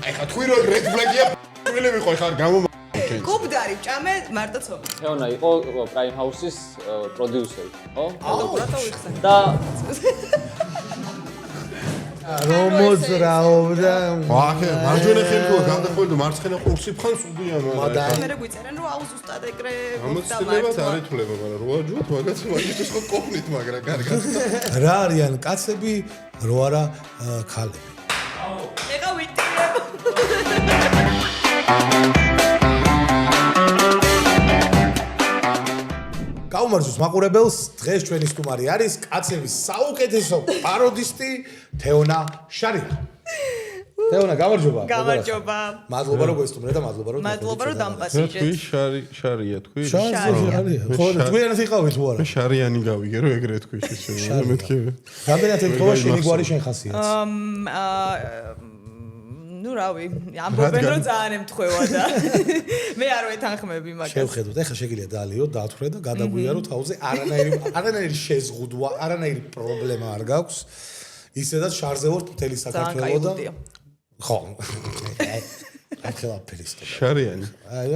აი ხა თქვი რომ red flag-ია ველი ვიყო ხარ გამო გუბდარი ჭამე მარტო ცობი. თეონა იყო Prime House-ის პროდიუსერი, ხო? და რომოძრაობდა ვახე მარჯვენა ხელი თუ განდახველი და მარცხენა ყურსი ფხანს უდიან მე გვიწერენ რომ აუს უბრალოდ ეგრე ამოცდილებად არ ითვლება მაგრამ რო აჯუთ მაგაც მაგის ხო ყოფნით მაგრამ კარგად რა არიან კაცები რო არა ქალები ეხა ვიტირებ გაუმარჯოს მაყურებელს დღეს ჩვენი სტუმარი არის კაცების საუკეთესო პაროდისტი თეონა შარია თეონა გამარჯობა გამარჯობა მადლობა რომ გესტუმრე და მადლობა რომ დამპასიჟეთ თქვი შარია თქვი შარია ხო თქვენად იყავით თუ არა მე შარიანი გავიგე რომ ეგრე თქვი შეიძლება მეთქი რამდენად ეთქვა შენი გვარი შენ ხასიათს ნუ რავი ამბობენ რომ ძალიან ემთხვევა და მე არ ვეთანხმები მაგას შევხედოთ ეხლა შეგიძლია დაალიოთ დაათვრე და გადაგვიაროთ თავზე არანაირი შეზღუდვა არანაირი პრობლემა არ გაქვს ისედაც შარზე ვართ მთელი საქართველო და ხო აკელაფერის შარიანი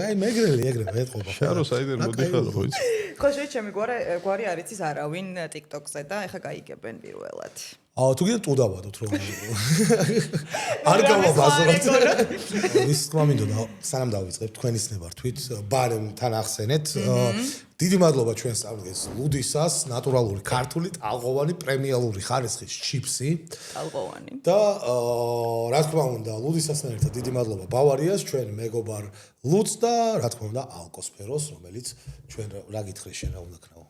აი მეგრელი ეგრე მეტყობა შარო საიდან მოდიხარო ხო იცი ხო ჩემი გვარი არ იცის არავინ TikTok-ზე და ეხა გაიგებენ პირველად თუ კიდე ტუდავადოთ რომ არ გავაბაზროთ ის თქმა მინდოდა სანამ დავიწყებ თქვენის ნებართვით ბარემთან ახსენეთ დიდი მადლობა ჩვენს წარდგენს ლუდისას ნატურალური ქართული ტალღოვანი პრემიალური ხარისხის ჩიპსი ტალღოვანი და რა თქმა უნდა ლუდისასთან ერთად დიდი მადლობა ბავარიას ჩვენ მეგობარ ლუდს და რა თქმა უნდა ალკოსფეროს რომელიც ჩვენ რა გითხრე შენ რა უნდა ქნაო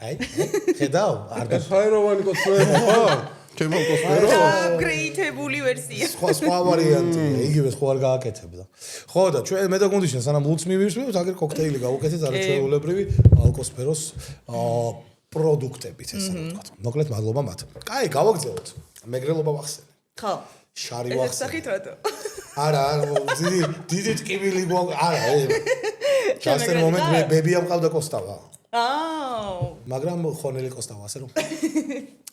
აი ხედავ არ ხაეროვანი კოსმერა ხო ჩემო კოსმერო აპგრეიდებული ვერსია სხვა ვარიანტი იგივე სხვა არ გააკეთებდა ხო და ჩვენ მე და გუნდიშენ სანამ ლუც მივირსვით აგერ კოქტეილი გავუკეთეთ არაჩვეულებრივი ალკოსფეროს პროდუქტებით ესე რა ვთქვა მოკლედ მადლობა მათ კაი გავაგზავნოთ მეგრელობა ვახსენე ხო შარი ეს ვახსენე სახით რატო არა დიდი ტკივილი არა ჩასტერ მომენტ მე ბებია მყავდა კოსტავა მაგრამ ხონელი კოსტავა ასე რომ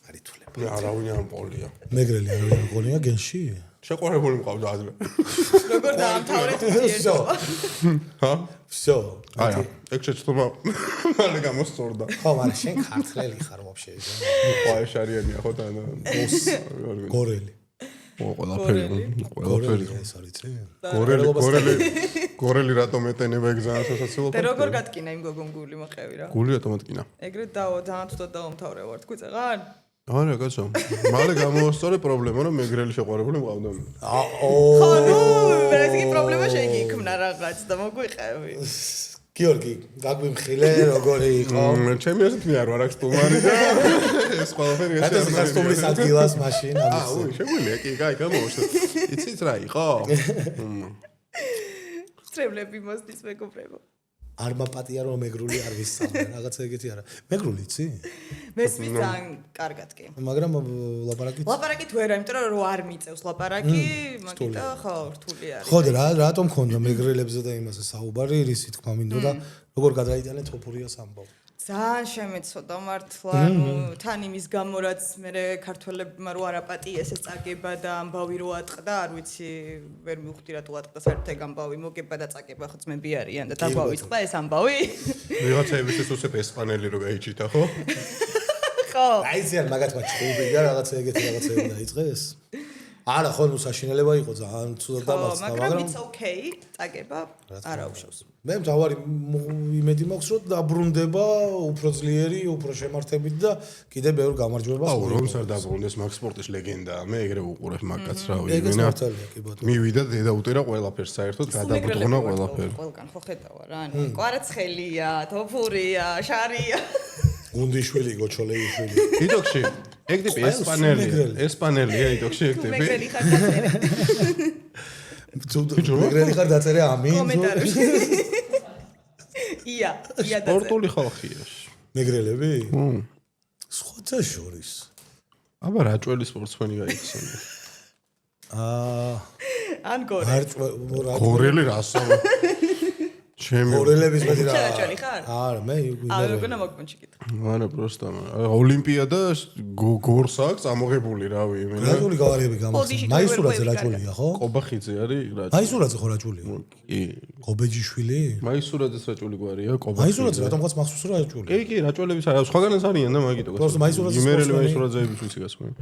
არ ითვლება მე არავინ არ მყოლია მეგრელი არ მყოლია გენში შეყვარებული მყავდა ადრე როგორ დაამთავრეთ ერთო ჰა всё აი ეგ შეცდომა მალე გამოსწორდა ხო მაგრამ შენ ქართლელი ხარ ვაფშე აი შარიანია ხო და გორელი ყველაფერი ეს არის წე გორელი რატომ ეტენება ეგ ძალიან სასაცილო და როგორ გატკინა იმ გოგომ გული მოყევი რა გული რატომ ატკინა ეგრე ძალიან თუდად დაუმთავრე ვარ თქვი წეღარ არა კაცო მალე გამოასწორე პრობლემა რომ მეგრელი შეყვარებული მყავდა ხო ნუ ეს კი პრობლემა შეიქმნა რაღაც და მოგვიყევი გიორგი გაგვიმხილე როგორი იყო ჩემი ასეთ მე არ ვარ აქ სტუმარი და ეს ყველაფერი ეს სტუმრის ადგილას მაშინ უი შეგვიძლია კი კაი გამოვაშვა იცით რა იყო სტრებლები მოსდის მეგობრებო არ მაპატია რომ მეგრული არ ვისწავლე რაღაცა ეგეთი არა მეგრული იცი მესმის ძალიან კარგად კი მაგრამ ლაპარაკით ვერა იმიტომ რომ არ მიწევს ლაპარაკი მაგიტო ხო რთული არის ხო და რატომ მქონდა მეგრელებზე და იმაზე საუბარი რისი თქმა მინდოდა როგორ გადაიტანეთ თოფურიას ამბავი ძალიან შემეცოდა მართლა ნუ თან იმის გამო რაც მე ქართველებმა რო არაპატიეს ეს წაგება და ამბავი რო ატყდა არ ვიცი ვერ მივხვდი რატო ატყდა საერთოდ ეგ ამბავი მოგება და წაგება ხო ძმები არიან და დაგვავიწყდა ეს ამბავი ვიღაცაების ეს უსებ ესპანელი რო გაიჭიტა ხო ხო აი ზიან მაგათმა ჭუბი და რაღაცა ეგეთი რაღაცები დაიწყეს არა ხო ნუ საშინელება იყო ძალიან ცუდად დამარცხდა მაგრამ it's okay წაგება არ აუშავს მე მთავარი იმედი მაქვს რომ დაბრუნდება უფრო ძლიერი უფრო შემართებით და კიდე ბევრ გამარჯვებას აუ რომს არ დაბრუნდეს მაგ სპორტის ლეგენდა მე ეგრე უყურებ მაგაც რავი იმენა მივიდა დედა უტირა ყველაფერს საერთოდ გადაბრძონა ყველაფერი ყველგან ხო ხედავა რა ანუ კვარაცხელია თოფურია შარია გუნდიშვილი გოჩოლეიშვილი იდოქში ეგ ტიპი ესპანელია იდოქში ეგ ტიპი მეგრელი ხარ დაწერე მეგრელი ხარ დაწერე ამინ კომენტარებში ია სპორტული ხალხია მეგრელები სხვათა შორის აბა რა ჭველი სპორტსმენი გაიხსენე ან გორელი გორელი რასავა ჩემი ორელების მეტი რა. ჩერაჭელი ხარ? არა, მე როგორ მოგონჩი კითხე. არა, просто ოლიმპიადა გორს აქვს წამოღებული, რავი, იმენა. რაჭული გავარები გამახსენე. მაისურაძე რაჭულია, ხო? ყობახიძე არის რაჭული. მაისურაძე ხო რაჭულია? კი. გობეჯიშვილი? მაისურაძეს რაჭული გვარია, ყობახიძე. მაისურაძე რატომღაც მახსოვს რაჭული? კი, რაჭულების არა, სხვაგანაც არიან და მაგიტო. просто მაისურაძეს იმერელი მაისურაძეების ვიცი გასმენ.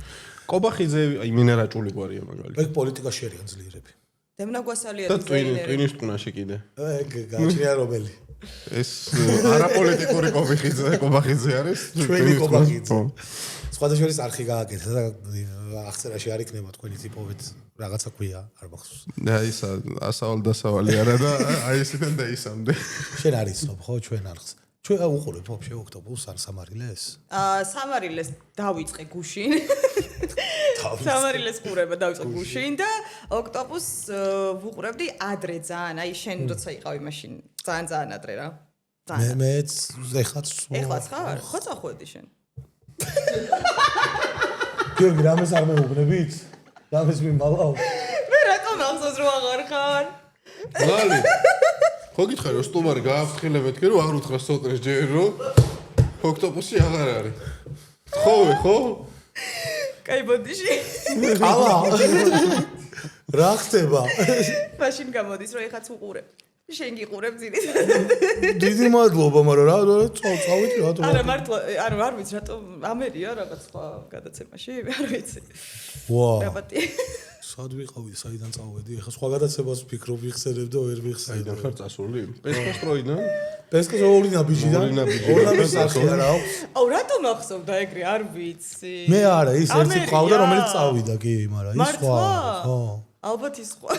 ყობახიძე იმენა რაჭული გვარია მაგალითად. ეგ პოლიტიკაში არიან ძლიერები. დემნაგვასალია და ტვინის ტყუნაში კიდე. ეგ გაჩნია რომელი? ეს არაპოლიტიკური ყობახიძე არის. ჩვენი ყობახიძე. სხვადასხვა არხი გააკეთა და აღწერაში არ იქნება თქვენი ტიპობით რაღაცა ქვია, არ მახსოვს. და ისა ასავალ-დასავალი არა და აი ესიდან და ისამდე. შენ არ იცნობ ხო ჩვენ არხს? ჩვენ უყურებ ვაფშე ოქტოპუს არ სამარილეს? სამარილეს დავიწყე გუშინ. სამარილეს ყურება დავიწყე გუშინ და ოქტოპუს ვუყურებდი ადრე ძალიან, აი შენ როცა იყავი მაშინ ძალიან ადრე რა. მეც ეხაც ხარ? ხო წახვედი შენ. გიორგი რამეს არ მეუბნებით? რამეს მიმალავ? მე რატომ ახსოვს რომ აღარ ხარ? ლალი. ხო გითხარი რომ სტუმარი გააფრთხილე მეთქე რომ აღარ უთხრა სოტრეს ჯერ რომ ოქტოპუსი აღარ არის. ხო? კაი ბოდიში. ყავა. რა ხდება? მაშინ გამოდის რომ ეხაც უყურებ. შენ გიყურებ ძირით. დიდი მადლობა, მაგრამ რა წავით რა თქმა უნდა. არა მართლა, არ ვიცი რატომ ამერია რაღაც სხვა გადაცემაში, არ ვიცი. ვა. რაბატი. სად ვიყავი, საიდან წავედი? ეხლა სხვა გადაცემას ვფიქრობ, ვიხსენებ და ვერ ვიხსენებ. საიდან ხარ წასული? პესკასტროიდან? პესკასტროიდან ორნაბიჯი რა. აუ რატომ ახსოვდა ეგრე, არ ვიცი. მე არა, ის ერთი ყავდა, რომელიც წავიდა, კი, მაგრამ ის სხვა. ხო. ალბათ ის სხვა.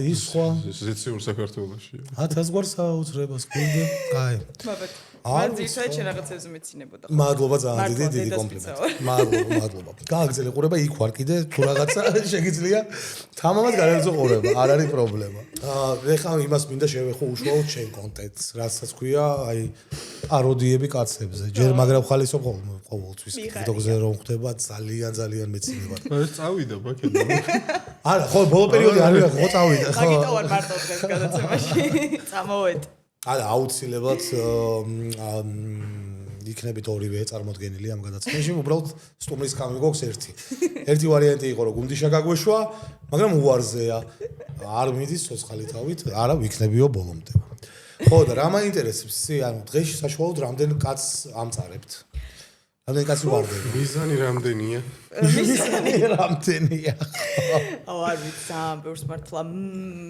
ის სხვა ზეციურ საქართველოში. 1000 გვარ საოცრებას გქონდა. კაი. მან ძირითადად რაღაცებზე მეცინებოდა. მადლობა ძალიან დიდი კომპლიმენტი. მადლობა. გააგზელე ყურება იქ ვარ კიდე თუ რაღაცა შეგიძლია თამამად განაგზო ყურება, არ არის პრობლემა. ეხლა იმას მინდა შევეხო უშუალოდ შენ კონტენტს, რასაც ქვია, აი პაროდიები კაცებზე. ჯერ მაგრამ ხალისობ ყოველთვის TikTok-ზე რომ ხდება ძალიან მეცინება. ეს წავიდა ბაქედან. არა, ხო, ბოლო პერიოდი არ ვიყავ, ხო წავიდა, ხო. მაგიტო ვარ მარტო დღეს გადაცემაში. წამოვედი. არა, აუცილებლად იქნებით ორივე წარმოდგენილი ამ გადაცემაში, უბრალოდ სტუმრის კამი გვაქვს ერთი. ერთი ვარიანტი იყო, რომ გუნდიშა გაგვეშვა, მაგრამ უარზეა. არ მიდის ცოცხალი თავით, არა ვიქნებიო ბოლომდე. ხო და რა მაინტერესებს, ანუ დღეში საშუალოდ რამდენ კაცს ამწარებთ? რამდენი კაცი ვარდება? მიზანი რამდენია? რამდენია? აუ არ ვიცი, ძალიან ბევრს მართლა.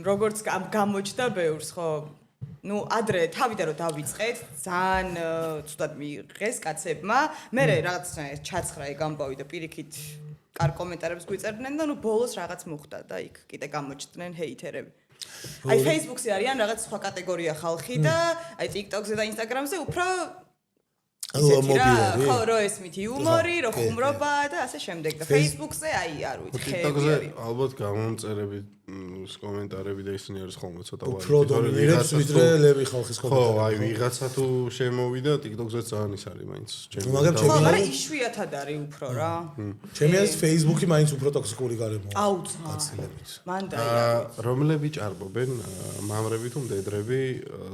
როგორც გამოჩნდა ბევრს, ხო? ну ადრე თავიდან რომ დავიწყეთ ძალიან ცუდად მიიღეს კაცებმა მე რაღაცნაირად ჩაცხრა ეგ ამბავი და პირიქით კარ კომენტარებს გვიწერდნენ და ну ბოლოს რაღაც მოხდა და იქ კიდე გამოჩნდნენ ჰეითერები აი Facebook-ზე არიან რაღაც სხვა კატეგორია ხალხი და აი TikTok-ზე და Instagram-ზე უფრო ხო რო ესმით იუმორი რო ხუმრობა და ასე შემდეგ და Facebook-ზე აი არ ვიცი TikTok-ზე ალბათ გამომწერები კომენტარები და ისინი არის ხოლმე ცოტა ვარი. უფრო დომინირებს ვიდრე ლევი ხალხის კომენტარები. ხო, აი ვიღაცა თუ შემოვიდა TikTok-ზე ძალიან ის არის მაინც. მაგრამ მაგრამ იშვიათად არის უფრო რა. ჩემი არის Facebook-ი მაინც უფრო ტოქსიკური გარემოა. აუცილებლად. მან დაიარეთ. რომლები ჭარბობენ, მამრები თუ მდედრები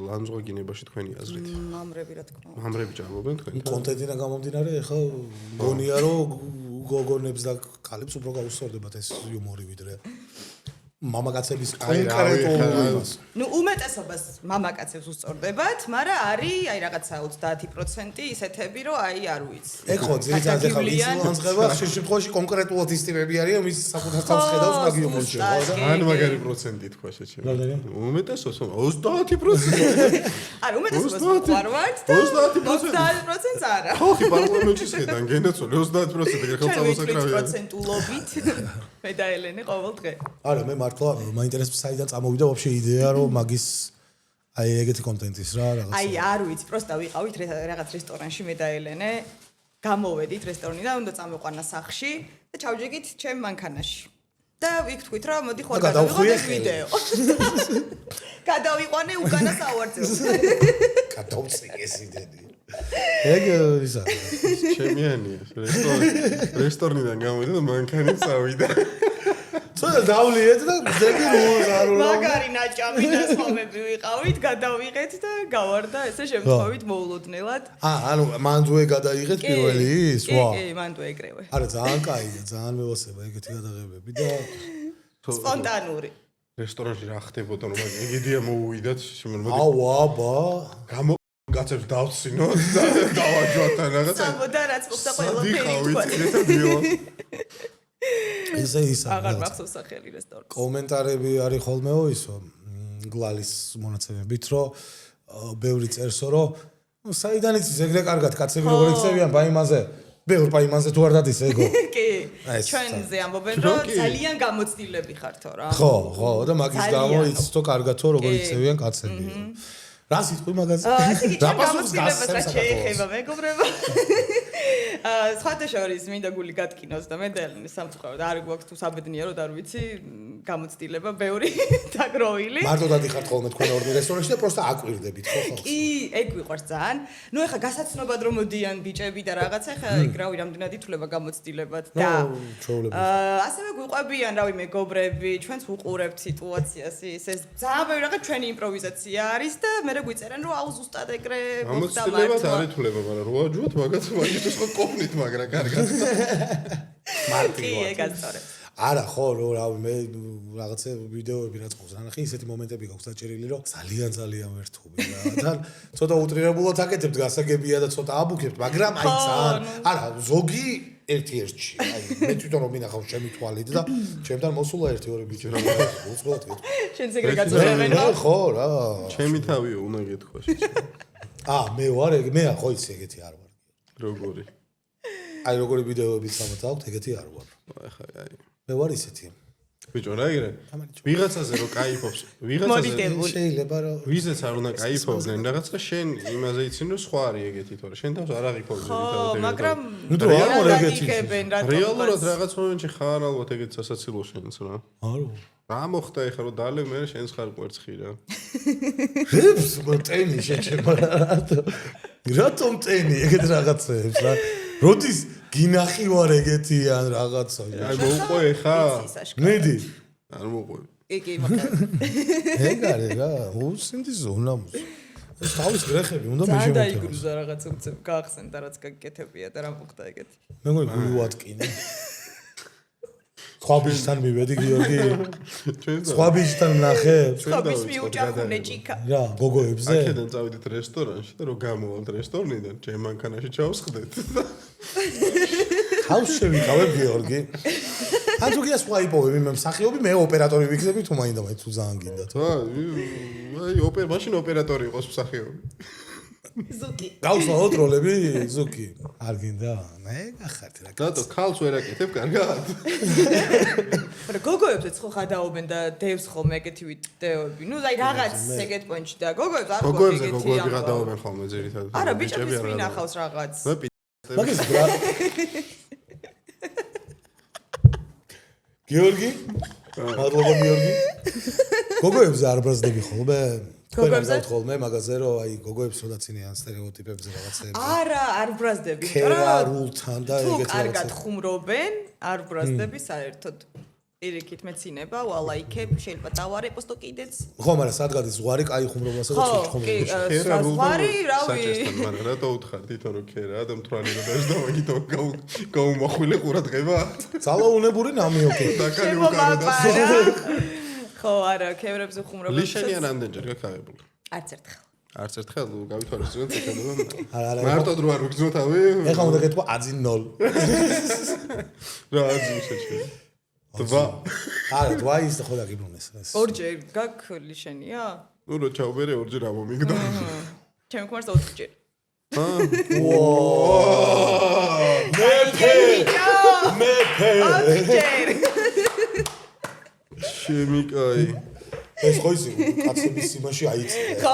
ლანძღვაგინებაში თქვენი აზრით? მამრები რა თქმა უნდა. მამრები ჭარბობენ თქვენ? კონტენტიდან გამომდინარე, ახლა გონია რომ გოგონებს და კალებს უფრო გაუსწორდებათ ეს იუმორი ვიდრე მამაკაცების კონკრეტულობას. ну უმეტესობას მამაკაცებს უსწორდებათ, მაგრამ არის აი რაღაცა 30% ისეთები, რომ აი არ ვიცი. ეგ ხო ძირითადად ახლა ინფლუენსერება ხშირ შემთხვევაში კონკრეტულად ის ტიპები არიან, ვინც საკუთარ თავს ხედავს მაგ იუმორში, ხო და ან მაგარი პროცენტი თქვა შეჩემ. უმეტესობა 30%. არა, უმეტესობას ვყარვართ და 30% არა. ხო, ხი პარლამენტში შედან გენაცოლე 30% ხალხს მოსაკრავია. 30%-ულობით მე და ელენე ყოველ დღე. არა, მე მართლა მაინტერესებს საიდან წამოვიდა ვაფშე იდეა რომ მაგის აი ეგეთი კონტენტის რა რაღაცა. აი არ ვიცი, პროსტა ვიყავით რაღაც რესტორანში მე და ელენე, გამოვედით რესტორნიდან, უნდა წამოყვანა სახლში და ჩავჯიგით ჩემ მანქანაში. და იქ თქვით რა, მოდი ხო გადავიღოთ ვიდეო. გადავიყვანე უკანა საوارწილს. გადავწი ეს იდეა. ეგ ისა. ჩემიანია. რესტორნიდან გამოვიდა და მანქანით წავიდა. ცოტა დავლიეთ და ძები რო მაგარი ნაჭამი და სხვამები ვიყავით, გადავიღეთ და გავარდა ესე შემთხვევით მოულოდნელად. ანუ მანდვე გადაიღეთ პირველი ის? ვა. კი, მანდვე ეგრევე. არა, ძალიან კაია, ძალიან მევასება ეგეთი გადაღებები და სპონტანური. რესტორანში რა ხდებოდა რომ ეგედია მოუვიდათ აბა გამო კაცებს დავცინოთ და დავაჯვათ რაღაცა საბოდა რაც მოხდა ყველაფერი ესე ისა აღარ მახსოვს სახელი რესტორანი კომენტარები არის ხოლმეო ისო გლალის მონაცემებით რომ ბევრი წერსო რომ საიდან იცის ეგრე კარგად კაცები როგორ იქცევიან ბაიმანზე ბევრ ბაიმანზე თუ არ დადის ეგო კი ჩვენზე ამბობენ რომ ძალიან გამოცდილები ხართო რა ხო და მაგის გამო იცის თო კარგათო როგორ იქცევიან კაცები რა სიტყვი მაგაზე რა პასუხს გასცემს შეეხება მეგობრებო სხვათა შორის მინდა გული გატკინოს და მე სამწუხაროდ არ გვაქვს თუ საბედნიერო და არ ვიცი გამოცდილება ბევრი დაგროვილი მარტო დადიხართ ხოლმე თქვენ ორ რესტორანში და პროსტა აკვირდებით ხო ხო კი ეგ ვიყვარს ძალიან ნუ ეხა გასაცნობად რომ მოდიან ბიჭები და რაღაცა ეხა ეგ რავი რამდენად ითვლება გამოცდილებად და ასევე გვიყვებიან რავი მეგობრები ჩვენს უყურებთ სიტუაციას ეს ძალიან ბევრი რაღაც ჩვენი იმპროვიზაცია არის და მე გვიწერენ რომ აუ ზუსტად ეგრე მოხდა გამოცდილებად არ ითვლება მაგრამ რო აჯვოთ მაგაც მაგისთვის ხო ყოფნით მაგრამ კარგად მარტი ეგაც სწორედ არა ხო რავი მე რაღაცა ვიდეოები რაც ყავს ანახი ისეთი მომენტები გაქვს დაჭერილი რომ ძალიან ვერთობი და ცოტა უტრირებულად აკეთებთ გასაგებია და ცოტა აბუქებთ მაგრამ აი ძალიან არა ზოგი ერთ-ერთში აი მე თვითონ რომ მინახავ ჩემი თვალით და ჩემთან მოსულა ერთი-ორი ბიჭი რა უცხოად გეტყვი შენს ეგრე გაწევენო ხო რა ჩემი თავიო უნდა გეთქვა მე ვარ მე ხო იცი ეგეთი არ ვარ როგორი აი როგორი ვიდეოები სამოთ აქვთ ეგეთი არ ვარ ახლა აი მე ვარ ისეთი ბიჭო რა იგრე ვიღაცაზე რო кайფობს ვიღაცაზე შეიძლება რომ ვიზეც არ უნდა кайფობდნენ რაღაცა შენ იმაზე იცინო რომ სხვა არის ეგეთი თორე შენ თავს არ აღიფობდი ხო მაგრამ რეალურად რაღაც მომენტში ხარ ალბათ ეგეთ სასაცილო შენც რა არა რა მოხდა ეხლა რომ დალე მე შენს ხარ კვერცხი რა რებს მოტენი შეჭება რატომ ტენი ეგეთ რაღაცებს რა როდის გინახი ვარ ეგეთი ან რაღაცა აი მოუყვე ხა მედი არ მოუყვე კი მაგრამ ეგ არის რა უსინდი ზონა მუს ეს თავის გრეხები უნდა მე შემოთქვა დაიგრუზა რაღაც უცებ გაახსენ და რაც გაკეთებია და რა მოხდა ეგეთი მე მგონი ვატკინე სხვა ბიჭთან მივედი გიორგი სხვა ბიჭთან ნახე სხვა ბიჭს მიუჭახუნე ჭიქა რა გოგოებზე აქედან წავიდეთ რესტორანში და რო გამოვალთ რესტორნიდან ჩემ მანქანაში ჩავსხდეთ ხავს შევიკავებ გიორგი ან თუ გიას სხვა იპოვები მე მსახიობი მე ოპერატორი ვიქნები თუ მაინდა მაინც თუ ძალიან გინდათ აი მაშინ ოპერატორი იყოს მსახიობი ზუკი გავსვათ როლები ზუკი არ გინდა მე გახართ რა დადო ქალს ვერ აკეთებ კარგად არა გოგოებსაც ხო ხადაობენ და დევს ხოლმე ეგეთი ვიდეოები ნუ აი რაღაც ეგეთ პონჩი და გოგოებს არ გოგოებს გოგოები ხადაობენ ხოლმე ძირითადად არა ბიჭებს ვინახავს რაღაც მაგის ბრა გიორგი მადლობა გიორგი გოგოებს არ ბრაზდები ხოლმე გოგოებზე ხოლმე მაგაზე რომ აი გოგოებს როდაცინიან სტერეოტიპებზე რაღაცეებზე არა არ ბრაზდები კერარულთან და ეგეთ რაღაცა კარგად ხუმრობენ არ ბრაზდები საერთოდ ერიქით მეცინება ვალაიქებ შეიძლება დავარეპოსტო კიდეც ხო მაგრამ სადგადის ზღვარი კაი ხუმრობასა და ხუმრობაშია ზღვარი რავი მაგრამ რატო უთხარ თვითონ რომ ქერა და მთვრალი რომ დაჟდავაგითო გაუმახვილე ყურადღება ძალაუნებური ნამიოკი დაკალი უკარო და ხო არა ქევრებზე ხუმრობენ ლიშენია რამდენჯერ გაქაღებული არც ერთხელ არც ერთხელ გავითვალისწინოთ ეხება არა მარტო დრო არ ვიგზნო თავი ეხლა უნდა გეთქვა აძინ 0 რა აძინ შეჭი დვა არა დვა ის ხო დაგიბრუნეს ორჯერ გაქ ლიშენია ნუ რო ჩაუბერე ორჯერ ამომიგდო ჩემ კვარს 4 ჯერ მეფე შემიკაი ეს ხო ისი კაცების სიმაში აიწია ხო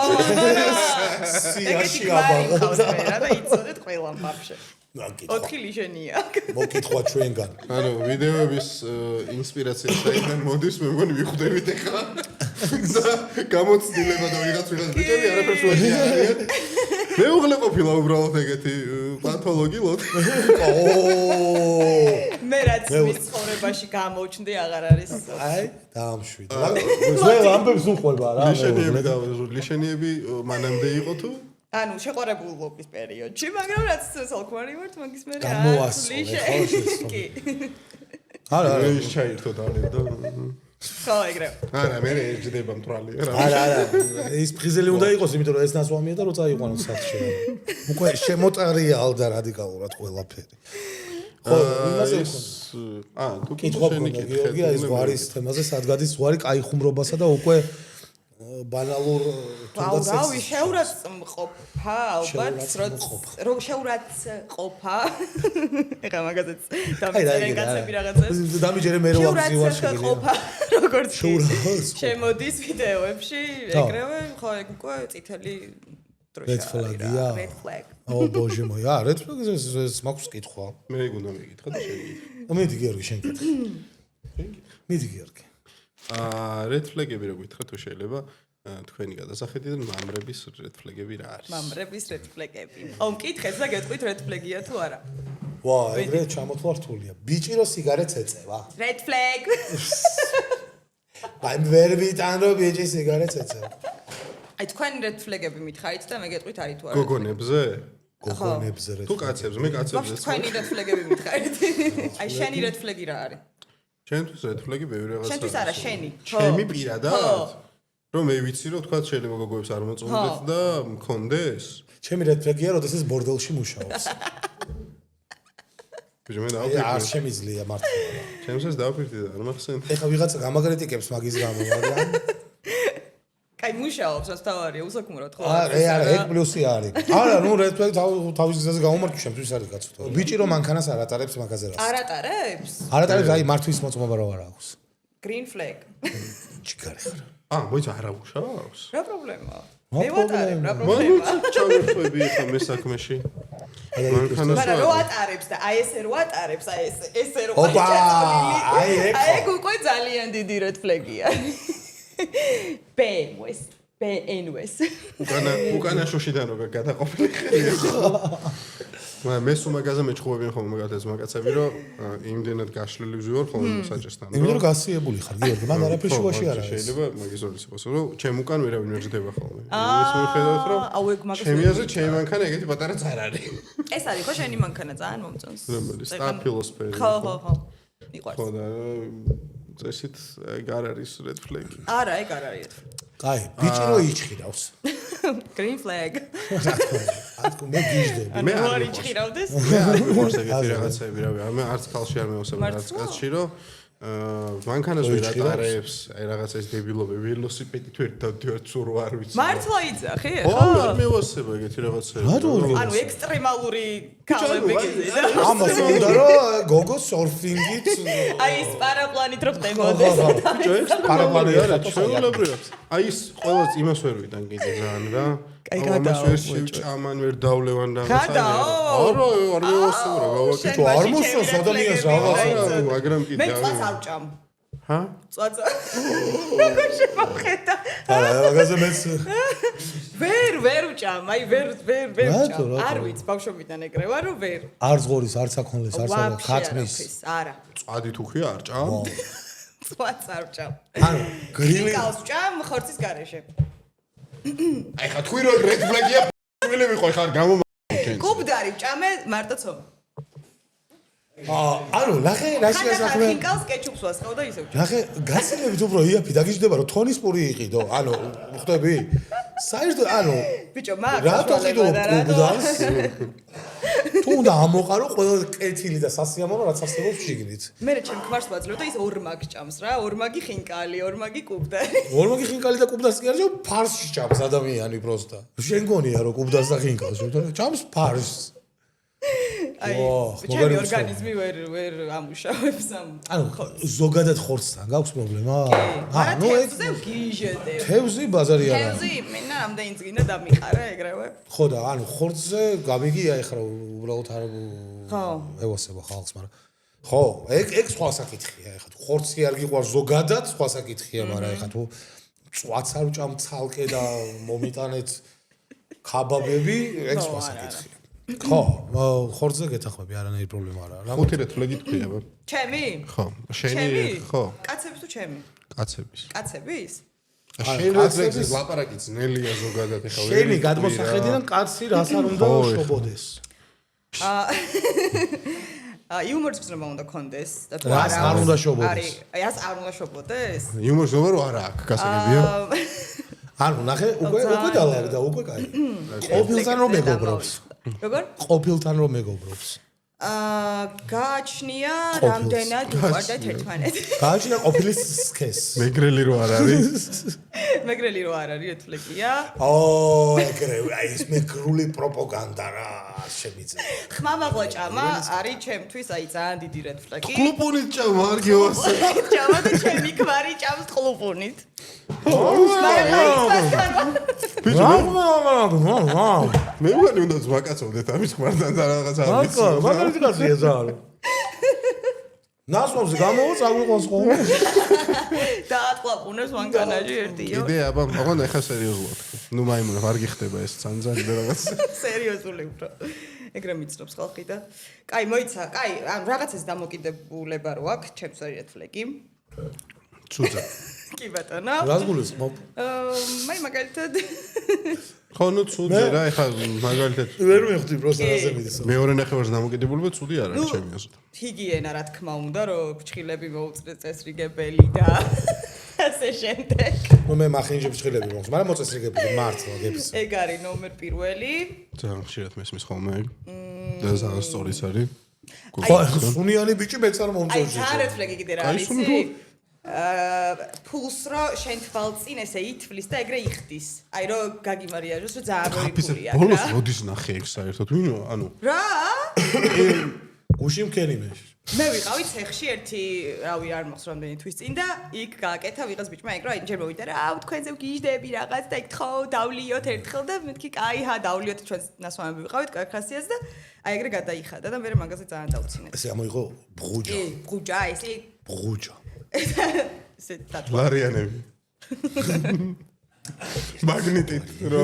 სიაში აბაღა და იცოდეთ ყველამ ბაბშე 4 ლიშენია მოკითხვა ჩვენგან ანუ ვიდეოების ინსპირაცია საიდან მოდის მე მგონი ვიხვდებით ეხლა და გამოცდილება და ვიღაც ბიჭები არაფერს ვაჭი არიან მე უღლე ყოფილა უბრალოდ ეგეთი პათოლოგი ლოთ მე რაც მის ცხოვრებაში გამოვჩნდი აღარ არის. აი, დაამშვიდე. ზე ამბებს უყვება რა. ლიშენიები მანამდე იყო თუ? ანუ შეყვარებულობის პერიოდში, მაგრამ რაც სალკვარი ვართ მაგის მე რა. გამოასწორე ხო კი. არა, ის ჩაირთო დალევდა. ხო, ეგრევე. არა, მე ეჯდება მთვალი რა. არა, ის ფხიზელი უნდა იყოს, იმიტომ რომ ეს ნასვამია და რო წაიყვანოთ საათში. უკვე შემოწარია ალდა რადიკალურად ყველაფერი. ხო, იმაზე თუ კითხვა მქონდა გიორგი აი ზღვარის თემაზე, სად გადის ზღვარი კაი ხუმრობასა და უკვე ბანალურ თუნდაც რავი, შეურაცხმყოფა, ალბათ, რო შეურაცხმყოფა. ეხა მაგაზეც დამწერენ კაცები რაღაცას. დამიჯერე მე რო აღზივარში. შეურაცხმყოფა, როგორც შემოდის ვიდეოებში, ეგრევე, ხო, ეგ უკვე წითელი Red flag-ია. Red flag. ო ბოჟე მოი, red flag-ს მაქვს კითხვა. მე გუნდა მეკითხა და შეგიკითხე. მიდი გიორგი შენ კითხე. მიდი გიორგი. red flag-ები რო გითხრათ თუ შეიძლება თქვენი გადასახედიდან მამრების red flag-ები რა არის? მამრების red flag-ები. ო, მკითხეთ და გეტყვით red flag-ია თუ არა. ვა, ეგრე ჩამოთვლა რთულია. ბიჭი რო სიგარეტს ეწევა. Red flag. აი ვერ ვიტან რომ ბიჭი სიგარეტს ეწევა. აი თქვენ red flag-ები მითხარით და მე გეტყვით არის თუ არა. გოგონებზე? გოგონებზე red. თუ კაცებს, მე კაცებს. თქვენი red flag-ები მითხარით. აი შენი red flag-ი რა არის? შენთვის red flag-ი ბევრი რაღაცაა. შენთვის არა, შენი. ჩემი პირადად? რომ მე ვიცი რომ თქვა შეიძლება გოგოებს არ მოწონდეთ და მქონდეს? ჩემი red flag-ია, როდესაც ბორდელში მუშაობს. ბიჭო მე არ შემიძლია მართლა. ჩემსაც დავფირდი და არ მახსენდა. ეხა ვიღაცა გამაგრიტიკებს მაგის გამო, მაგრამ კაი მუშაობს, რაც თავარია, უსაქმურად ხო? არა, ეგ პლუსი არის. არა, ნუ red flag თავის გზაზე გამომართ ჩემთვის არის კაცო. ბიჭი რომ მანქანას არ ატარებს მაგაზე რას. არ ატარებს? არ ატარებს, აი მართვის მოწმობა რა არ აქვს. Green flag. ჩიგარი ხარ. მოიცა არა მუშაობს? რა პრობლემაა? მე ვატარებ, რა პრობლემაა? მოიცა ჩავერთვები ხა მე საქმეში. მანქანას მაგრამ რო ატარებს და აი ესე რო ატარებს, აი ესე რო ოპა, აი ეგ უკვე ძალიან დიდი red flag-ია. BNWS. უკანა შუშიდან რო გადაყოფილი ხელი ხო? მე სუმაგაზე მეჩხუბებიან ხოლმე მაგათაც მაგაცები რომ იმდენად გაშლილი ვზივარ ხოლმე საჭესთან. იმიტომ რომ გასიებული ხარ გიორგი, მან არაფერი შუაში არ არის. შეიძლება მაგის ორი იყოს, რომ ჩემ უკან ვერავინ ვერ ჯდება ხოლმე. ის მიხედავთ რომ აუ ეგ მაგას ჩემი აზრით ჩემი მანქანა ეგეთი პატარა ძარ არის. ეს არის ხო შენი მანქანა ძალიან მომწონს. რომელი სტაფილოსფერი. ხო. მიყვარს. ხო და წესით ეგ არ არის red flag. არა, ეგ არ არის. კაი, ბიჭი რო იჭხირავს. Green flag. ათქო მე გიждები. მე არ იჭხირავდეს? მიყვარს ეგეთი რაღაცები რავი. მე არც ქალში არ მეოსებ არც კაცში რომ მანქანას ვერ ატარებს, აი რაღაცა ეს დებილობები, ველოსიპედით ვერ დავდივარ ცურო არ ვიცი. მართლა იძახი ხო, ხო? არ მევასება ეგეთი რაღაცები. ანუ ექსტრემალური კალები გიზიდა. ამას უნდა რომ გოგო სორფინგით აი ეს პარაპლანით რო ხდებოდეს. პარაპლანი არა, ჩვეულებრივია. აი ეს ყველას იმას ვერ ვიტან კიდე ძალიან რა. კაი ამას ვერ შევჭამან, ვერ დავლევან რაღაცა. გადაო. არა, არ მევასება რა, გავაკეთე. თუ არ მოსწონს ადამიანს რაღაცა, მაგრამ კიდე მე წვაც ავჭამ. ჰა? წვაც. როგორ შემოხედა? არა, მაგაზე მეც ვერ ვჭამ, აი ვერ ვჭამ. არ ვიცი, ბავშვობიდან ეგრე ვარ, რომ ვერ. არც ღორის, არც აქონლის, არც ხათმის. არა. წადი თუ ხია არ ჭამ? წვაც არ ვჭამ. ანუ გრილი კავს ვჭამ ხორცის გარეშე. აი ხა თქვი რომ red flag-ია ფილი ვიყო ხარ გამომაჩენ. კუბდარი ვჭამე მარტო ცომა. ანუ ნახე რაში გასაქმე ხინკალს კეჩუპს ვასხავ და ისევ ვჭამ. ნახე გაცილებით უფრო იაფი დაგიჯდება რომ თონის პური იყიდო ანუ ხვდები საერთოდ ანუ ბიჭო მაგ რატო ყიდო კუბდას თუ უნდა ამოყარო ყველა კეთილი და სასიამოვნო რაც არსებობს შიგნით მე ჩემ ქმარს ვაძლევ და ის ორმაგ ჭამს რა ორმაგი ხინკალი ორმაგი კუბდარი ორმაგი ხინკალი და კუბდას კი არა ფარსში ჭამს ადამიანი პროსტა შენ გონია რომ კუბდას და ხინკალს ჭამს ფარსს აი ჩემი ორგანიზმი ვერ ამუშავებს ამ ანუ ზოგადად ხორცთან გაქვს პრობლემა? ნუ ეგ გიჟედებ. თევზი ბაზარი არა. თევზი მენა ამდენი წინა დამიყარა ეგრევე. ხო და ანუ ხორცზე გამიგია ეხლა უბრალოდ არ ხო. ევასება ხალხს, მაგრამ ხო, ეგ სხვა საკითხია ეხლა თუ ხორცი არ გიყვარს ზოგადად სხვა საკითხია, მაგრამ ეხლა თუ წვაც არ ვჭამ ცალკე და მომიტანეთ ქაბაბები, ეგ სხვა საკითხია. ხო, ხორცზე გეთახმები, არანაირი პრობლემა არ არის. ხუთი რეთლეგი თქვია ბა. ჩემი? ხო, შენი ხო, კაცების თუ ჩემი? კაცების. კაცების? შენ რეთლეგს ლაპარაკი ძნელია ზოგადად ეხლა. შენი გადმოსახედიდან კაცი რას არ უნდა შობოდეს. იუმორის გზნობა უნდა კონდეს და თუ რას არ უნდა შობოდეს? არის, რას არ უნდა შობოდეს? იუმორის ზომა რო არა აქვს გასაგებია. ანუ ნახე, უკვე დალარი და უკვე კაი. ყოფილთან რომ მეგობრობს. როგორ? ყოფილთან რომ მეგობრობს. გააჩნია რამდენად უყვარდათ ერთმანეთი. გააჩნია ყოფილის სქეს. მეგრელი რო არ არის. მეგრელი რო არ არის ეთლეკია. ეგრევე, აი ეს მეგრული პროპაგანდა რა შემიძლია. ხმამაღლა ჭამა არის ჩემთვის აი ძალიან დიდი რედფლეგი. კლუპუნით ჭამა არ გევასე. ჭამა და ჩემი ქმარი ჭამს ყლუპუნით. მე მგონი უნდა ზვაკაცოდეთ ამის ხმართან და რაღაცა არ ვიცი. მაგალითად გასია ზარი. ნასვამს გამოვაც აგვიყვანს ხო? დაატყლაპუნებს მანქანაში ერთიო. კიდე აბა, მაგრამ ეხა სერიოზულად. ნუ მაიმუნა არ გიხდება ეს ძანძარი და რაღაც. სერიოზული უფრო. ეგრე მიცნობს ხალხი და კაი მოიცა, კაი, ან რაღაცას დამოკიდებულება რო აქვს, ჩემს არის რედფლეგი. ცუძა. კი ბატონო. რას გულისხმობ? მე მაგალითად ხო, ნუ ცუძა რა, ეხა მაგალითად ვერ მივხვდი პროსტა რაზე მიდის. მეორე ნახევარს დამოკიდებულება ცუდი არ არის ჩემი აზრით. ჰიგიენა რა თქმა უნდა, რომ ფრჩხილები მოუწრეს წესრიგებელი და ასე შემდეგ. ნუ მე მახინჯი ფრჩხილები მოხს, მაგრამ მოწესრიგებული მართლა გებს. ეგ არის ნომერ პირველი. ძალიან ხშირად მესმის ხოლმე ეგ. და ძალიან სწორიც არის. ხო, სუნიანი ბიჭი მეც არ აი, მომწონს. ძალიან ფლეგი კიდე რა არის. ფულს რო შენ თვალწინ ესე ითვლის და ეგრე იხდის. აი რო გაგიმარიაჟოს რომ ძალიან ბევრი ფული აქვს. ბოლოს როდის ნახე ეგ საერთოდ? ვინო, ანუ რა? გუში მქენი მე. მე ვიყავი ცეხში ერთი, რავი, არ მახსოვს რამდენი თვის წინ და იქ გააკეთა ვიღაც ბიჭმა ეგ რა, ჯერ მოვიდა რა, თქვენზე ვგიჟდები რაღაც და იქ ხო დავლიოთ ერთხელ და მეთქი კაი, დავლიოთ ჩვენ ნასვამები ვიყავით, კაი ხასიათს და აი ეგრე გადაიხადა და მე მაგაზე ძალიან დავცინე. ესე ამოიღო ბღუჯა. ბღუჯა, ესე ბღუჯა. ესე დათვა. ლარიანები. მაგნიტით რო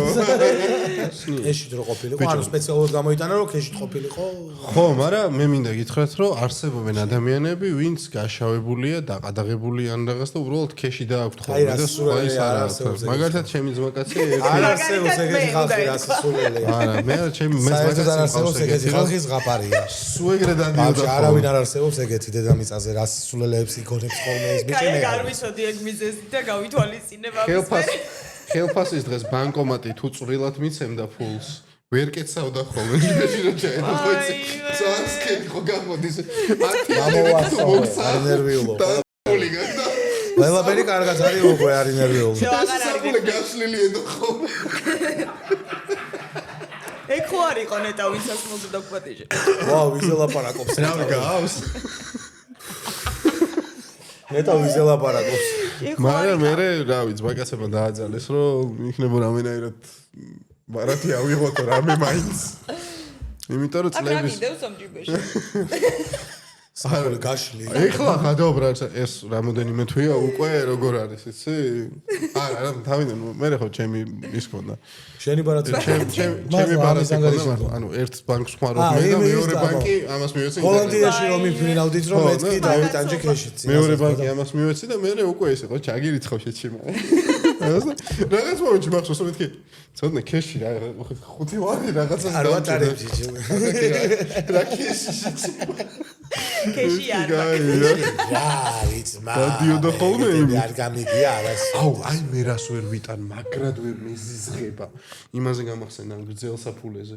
ეში დრო ყოფილიყო, ანუ სპეციალურად გამოიტანა რომ ქეში ყოფილიყო. ხო, მაგრამ მე მინდა გითხრათ, რომ არსებობენ ადამიანები, ვინც გაშავებულია, დაყადაღებული ან რაღაც და უბრალოდ ქეში დააქვთ ხოლმე და სხვა ის არ არსებობს. მაგალითად, ჩემი ძმაკაცი არ არსებობს ეგეთი ხალხი, რას სულელი. არა, მე ჩემი საერთოდ არ არსებობს ეგეთი ხალხი ზღაპარია. სულ ეგრე დადიოდა. არავინ არ არსებობს ეგეთი დედამიწაზე, რას სულელებს იგონებს ხოლმე ეს ბიჭი მე. კაი, არ ვიცოდი ეგ მიზეზი და გავითვალისწინება ამის. ხელფასის დღეს ბანკომატი თუ წვრილად მიცემდა ფულს ვერ კეცავდა ხოლმე იმედი რომ ჩაედა ხო იცი ძალიან სკენი ხო გამოდის 10 არ ნერვიულო. ფული გახდა ყველაფერი კარგად არის უკვე არ ინერვიულო. საფულე გაშლილი ედო ხოლმე ეგ ხო არ იყო ნეტა ვინცაც მოგდა გვატიჟე. ვაუ, ვიზე ლაპარაკობს. რა გავს ნეტა ვიზე ლაპარაკობს. მაგრამ მე რა ვიცი ბაკაცებმა დააძალეს რომ იქნება რამენაირად ბარათი ავიღოთ რამე მაინც იმიტომ რომ აკრა წლების მიდევს ამ ჯიბეში. საერთოდ გაშლი. ეხლა გადაუბრა ეს რამოდენიმე თვეა უკვე როგორ არის იცი? არა, თავიდან მე ხო ჩემი ის ქონდა. შენი ბარათი. ჩემი ბარათი ქონდა, ანუ ერთ ბანკს ხმარობ მე და მეორე ბანკი ამას მივეცი. ჰოლანდიაში რომ მიფრინავდით რომ მეც კი დავიტანჯე ქეშიც. მეორე ბანკი ამას მივეცი და მე უკვე ეს იყო ჩაგირიცხავ შეჩიმა. რაღაც მომენტში მახსოვს რომ მეთქი ცოტნე ქეში რა 5 ლარი რაღაცას არ ვატარებდი ჩემ. რა ქეში ქეში არ რა ვიცი მა. დადიოდა ხოლმე იმით. არ გამიგია არას. აუ, აი მე რას ვერ ვიტან, მაგრად ვერ მეზიზღება. იმაზე გამახსენდა გრძელ საფულეზე.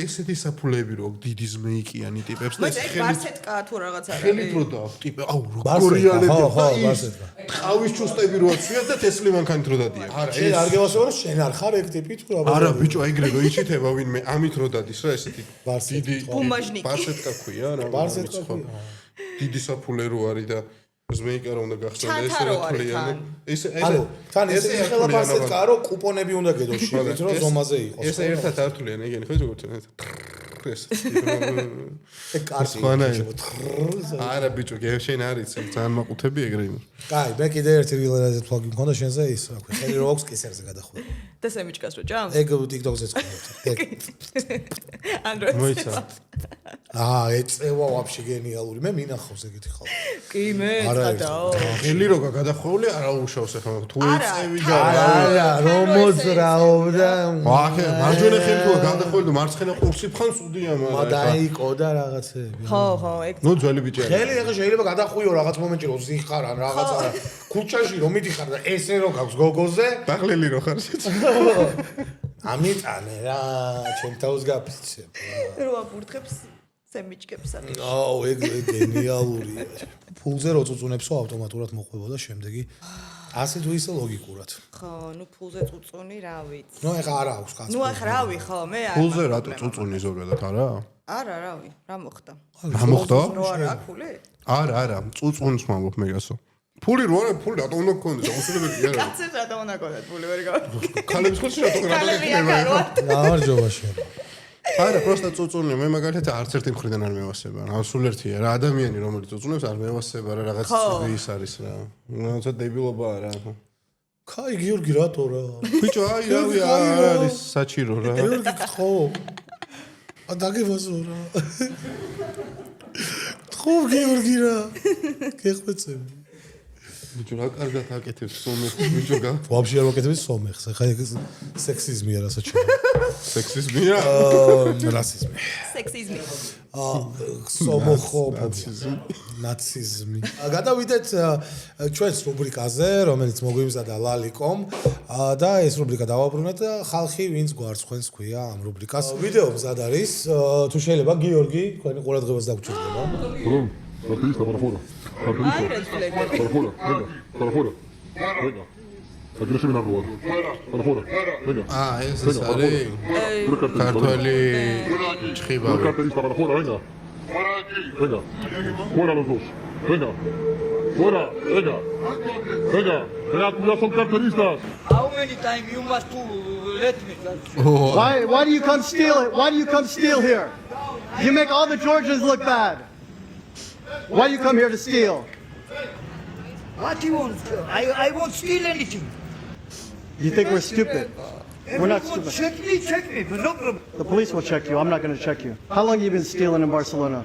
ესეთი საფულეები რო დიდი ზმეიკიანი ტიპებს და მე ეგ ბარსეტკა თუ რაღაც არის. ხელით რო დააქვს ტიპი, აუ როგორიალები ხო, და ბარსეტკა. ტყავის ჩუსტები რო აცვიათ და თესლი მანქანით რო დადიან. არა, შენ არ გევასებო რომ შენ არ ხარ ეგ ტიპი თუ რა. არა ბიჭო, ეგრე რო იჩითება ვინმე ამით რო დადის რა ესეთი ბარსეტკა. ბუმაჟნიკი. ბარსეტკა ქვია რა. ბარსეტკა ქვია. დიდი საფულე რო არის და ზმეიკა რო უნდა გახსნა ეს ჩათარო არის რათვლიანი. ანუ თან ესე ხელა ბარსეტკა რო კუპონები უნდა გედო შეგეთ რომ ზომაზე იყოს. ეს ერთად ართვლიან ეგენი ხო როგორ თქო. მოხდეს. კარში. არა ბიჭო, შენ არის ძალიან მაყუთები ეგრე. კაი, მე კიდე ერთი რილერაზე თვალგი მქონდა შენზე ის, რა ქვია, ხელი რო აქვს კისერზე გადახვდა. და სემიჩკას რო ჭამს? ეგ TikTok-ზე წავედი. Android. მოიცა. ეწევა ვაფშე გენიალური. მე მინახავს ეგეთი ხალხი. კი მე წადაო. ხელი რო გადახვეული არა უშავს ახლა თუ ეწევი და არა, რომ მოძრაობდა. ვახე, მარჯვენა ხელი თუ გადახვეული და მარცხენა ყურსი ფხანს უდია მაგრამ. მადაიკო და რაღაცები. ხო, ეგ ნუ ძველი ბიჭია. ხელი ახლა შეიძლება გადახვიო რაღაც მომენტში რომ ზიხარ ან რაღაცა ქუჩაში რომ მიდიხარ და ესე რო გაქვს გოგოზე ბაღლელი რო ხარ შეც. ამიტანე რა, ჩემ თავს გაფიცებ. რო აბურთხებს სემიჩკებს აქ. აუ, ეგ გენიალურია. ფულზე რო წუწუნებსო ავტომატურად მოყვებოდა შემდეგი. ასე თუ ისე ლოგიკურად. ხო, ნუ ფულზე წუწუნი რა ვიცი. ნუ ეხა არა აქვს კაცი. ნუ ახლა რავი ხო, მე არ. ფულზე რატო წუწუნი ზოგადად არა? არა, რავი, რა მოხდა? რა მოხდა? რო არა ფული? არა, წუწუნს მამობ მეგასო. ფული რო არა, ფული რატო უნდა გქონდეს? აუცილებელი არა. კაცებს რატომ უნდა გქონდეს ფული ვერ გავ. ქალების ხელში რატო ქალებია გქნება? გამარჯობა შენ. არა, პროსტა წუწუნი, მე მაგალითად არც ერთი მხრიდან არ მევასება. რა სულ ერთია რა ადამიანი რომელიც წუწუნებს არ მევასება რა რაღაც ის არის რა. რაღაცა დებილობაა რა. კაი გიორგი რატო რა? ბიჭო, აი რავი არ არის საჭირო რა. გიორგი ხო. დაგებაზო რა. ხო გიორგი რა. გეხვეწები. ბიჭო, რა კარგად აკეთებს სომეხს ბიჭო გა. ვაფშე არ მოკეთებს სომეხს. ხა ეგ სექსიზმია რასაც სექსიზმია? რასიზმი. სექსიზმი. სომოხობია. ნაციზმი. გადავიდეთ ჩვენს რუბრიკაზე, რომელიც მოგვიმზადა ლალიკომ და ეს რუბრიკა დავაბრუნეთ ხალხი, ვინც გვარს ხვენს ქვია ამ რუბრიკას. ვიდეო მზად არის, თუ შეიძლება გიორგი, თქვენი ყურადღებას დაგვრჩება. Partidista, para afuera. Partidista. აი რეს ფლეგები. Para afuera. Venga, para afuera. Venga. Aquí no se viene a robar. Para afuera. Venga. ეს არის ქართველი ჭხიბავი. Carterista, para afuera, venga. Venga. Fuera los dos. Venga. Fuera. Venga. Venga. Venga, ya son carteristas. How many times you must to let me? Why do you come steal it? Why do you come steal here? You make all the Georgians look bad. Why do you come here to steal? What you want? I won't steal anything. You think we're stupid? We're not Everyone stupid. check me, but no problem. The police will check you. I'm not going to check you. How long have you been stealing in Barcelona?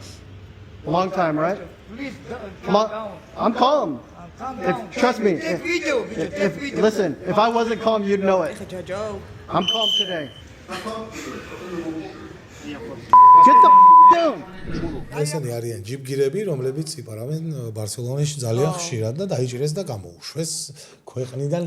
A long time, right? Please, Calm I'm calm. calm down. Trust me. Take video, take video. Listen, if I wasn't calm, you'd know it. ჯაჯო. I'm calm today. Get the down. ესენი არიან ჯიბგირები, რომლებიც იპარავენ ბარსელონაში ძალიან ხშირად და დაიჭირეს და გამოუშვეს ქვეყნიდან